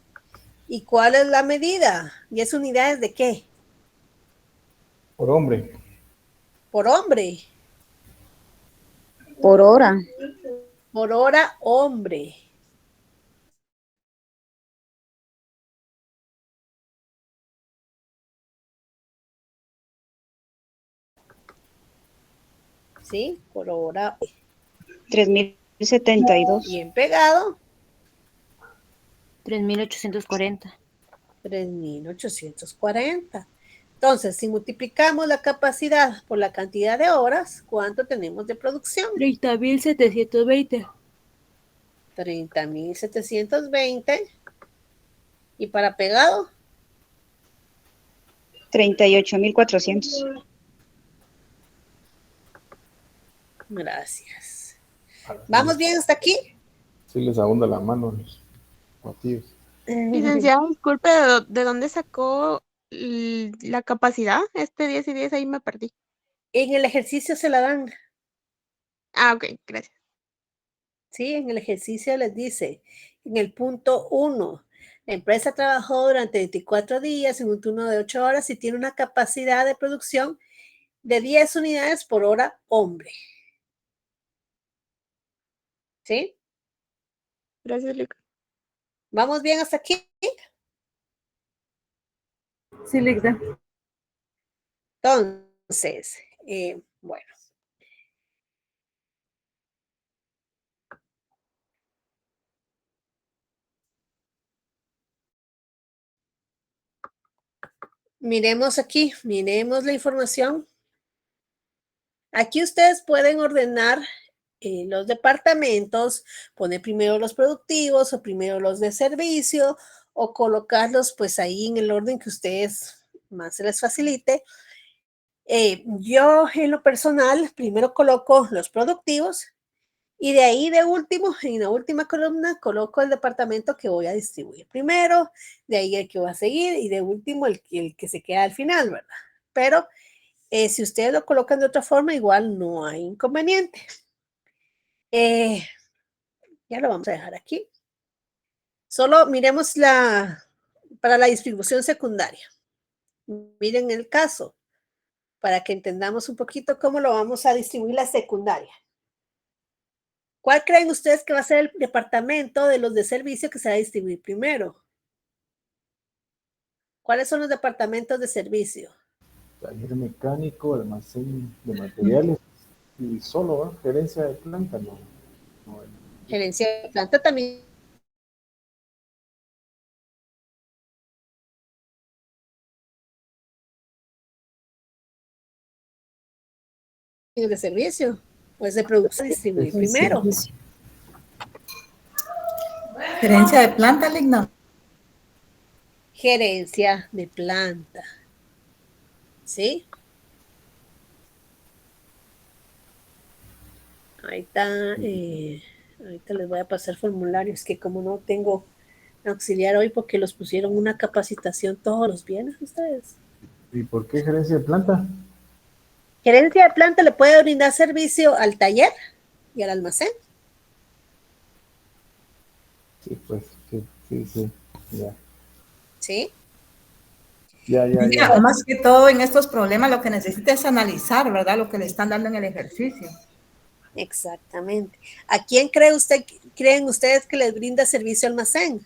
¿Y cuál es la medida? ¿10 unidades de qué? Por hombre. Por hombre. Por hora. Por hora, hombre. ¿Sí? Por hora. 3.072. Bien pegado. 3.840. 3.840. Entonces, si multiplicamos la capacidad por la cantidad de horas, ¿cuánto tenemos de producción? 30.720. 30.720 ¿Y para pegado? 38,400. Gracias. ¿Vamos bien hasta aquí? Sí les abunda la mano a los batillos. Licenciado, disculpe, ¿de dónde sacó la capacidad? 10 y 10, ahí me perdí. En el ejercicio se la dan. Ah, ok, gracias. Sí, en el ejercicio les dice, en el punto 1, la empresa trabajó durante 24 días en un turno de 8 horas y tiene una capacidad de producción de 10 unidades por hora hombre. ¿Sí? Gracias, Luca. ¿Vamos bien hasta aquí? Sí, Ligda. Entonces, bueno. Miremos aquí, miremos la información. Aquí ustedes pueden ordenar los departamentos, poner primero los productivos o primero los de servicio o colocarlos pues ahí en el orden que ustedes más se les facilite. Yo en lo personal primero coloco los productivos y de ahí de último, en la última columna coloco el departamento que voy a distribuir primero, de ahí el que va a seguir y de último el que se queda al final, ¿verdad? Pero si ustedes lo colocan de otra forma, igual no hay inconveniente. Ya lo vamos a dejar aquí. Solo miremos para la distribución secundaria. Miren el caso, para que entendamos un poquito cómo lo vamos a distribuir la secundaria. ¿Cuál creen ustedes que va a ser el departamento de los de servicio que se va a distribuir primero? ¿Cuáles son los departamentos de servicio? Taller mecánico, almacén de materiales y solo gerencia de planta, no. Gerencia de planta también. De servicio, pues de producción distribuir primero. Gerencia de planta, Ligna. Gerencia de planta. ¿Sí? Ahí está. Ahorita les voy a pasar formularios que como no tengo auxiliar hoy porque los pusieron una capacitación todos los viernes ustedes. ¿Y por qué gerencia de planta? Gerencia de planta le puede brindar servicio al taller y al almacén. Sí, pues, sí, ya. ¿Sí? Ya. O más que todo en estos problemas lo que necesita es analizar, ¿verdad? Lo que le están dando en el ejercicio. Exactamente. ¿A quién creen ustedes que les brinda servicio almacén?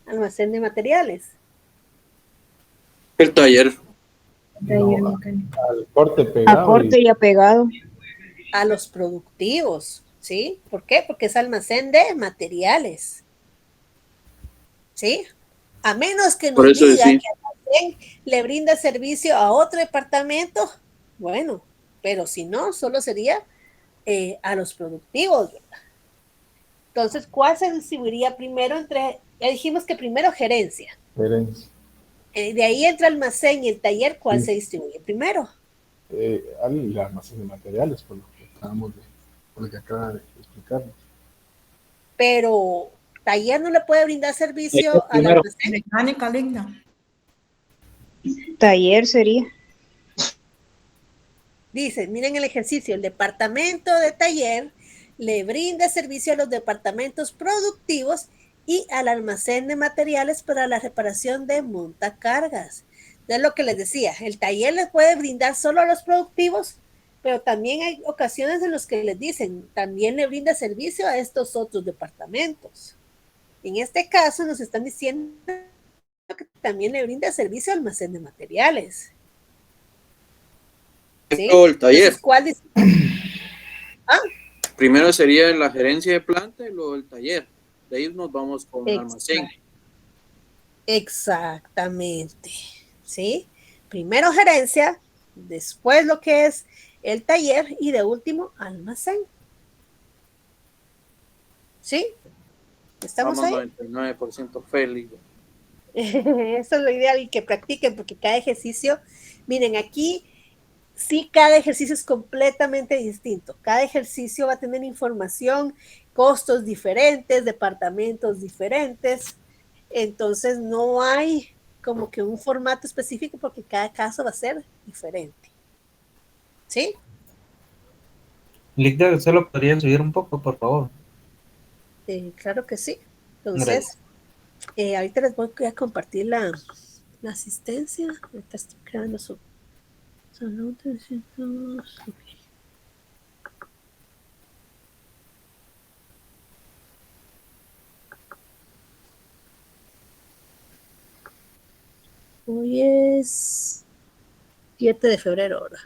Almacén de materiales. El taller. No, al corte pegado. A corte y apegado. A los productivos, ¿sí? ¿Por qué? Porque es almacén de materiales. ¿Sí? A menos que nos diga que almacén le brinda servicio a otro departamento, bueno, pero si no, solo sería a los productivos, ¿verdad? Entonces, ¿cuál se distribuiría primero entre, ya dijimos que primero gerencia. Gerencia. De ahí entre almacén y el taller, ¿cuál se distribuye primero? Al almacén de materiales, por lo que acaba de explicarnos. Pero taller no le puede brindar servicio al almacén. Mecánica, Ligna. Taller sería. Dice, miren el ejercicio, el departamento de taller le brinda servicio a los departamentos productivos y al almacén de materiales para la reparación de montacargas. Es lo que les decía, el taller les puede brindar solo a los productivos, pero también hay ocasiones en las que les dicen, también le brinda servicio a estos otros departamentos. En este caso nos están diciendo que también le brinda servicio al almacén de materiales. ¿Sí? El taller. Entonces, ¿cuál dice? Primero sería la gerencia de planta y luego el taller. De ahí nos vamos con el almacén. Exactamente. ¿Sí? Primero gerencia, después lo que es el taller y de último almacén. ¿Sí? ¿Estamos Vamos ahí? 99% feliz. Eso es lo ideal y que practiquen porque cada ejercicio, miren, aquí sí cada ejercicio es completamente distinto. Cada ejercicio va a tener información, costos diferentes, departamentos diferentes. Entonces no hay como que un formato específico porque cada caso va a ser diferente. ¿Sí? Ligda, ¿solo podría subir un poco, por favor? Claro que sí. Entonces, ahorita les voy a compartir la asistencia. Ahorita estoy creando su salón 300. Ok. Hoy es 7 de febrero ahora.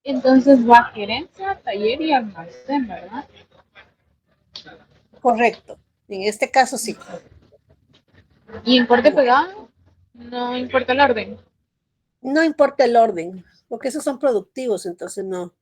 Entonces va gerencia, taller y almacén, ¿verdad? Correcto. En este caso sí. Y en corte pegado, no importa el orden. No importa el orden, porque esos son productivos, entonces no.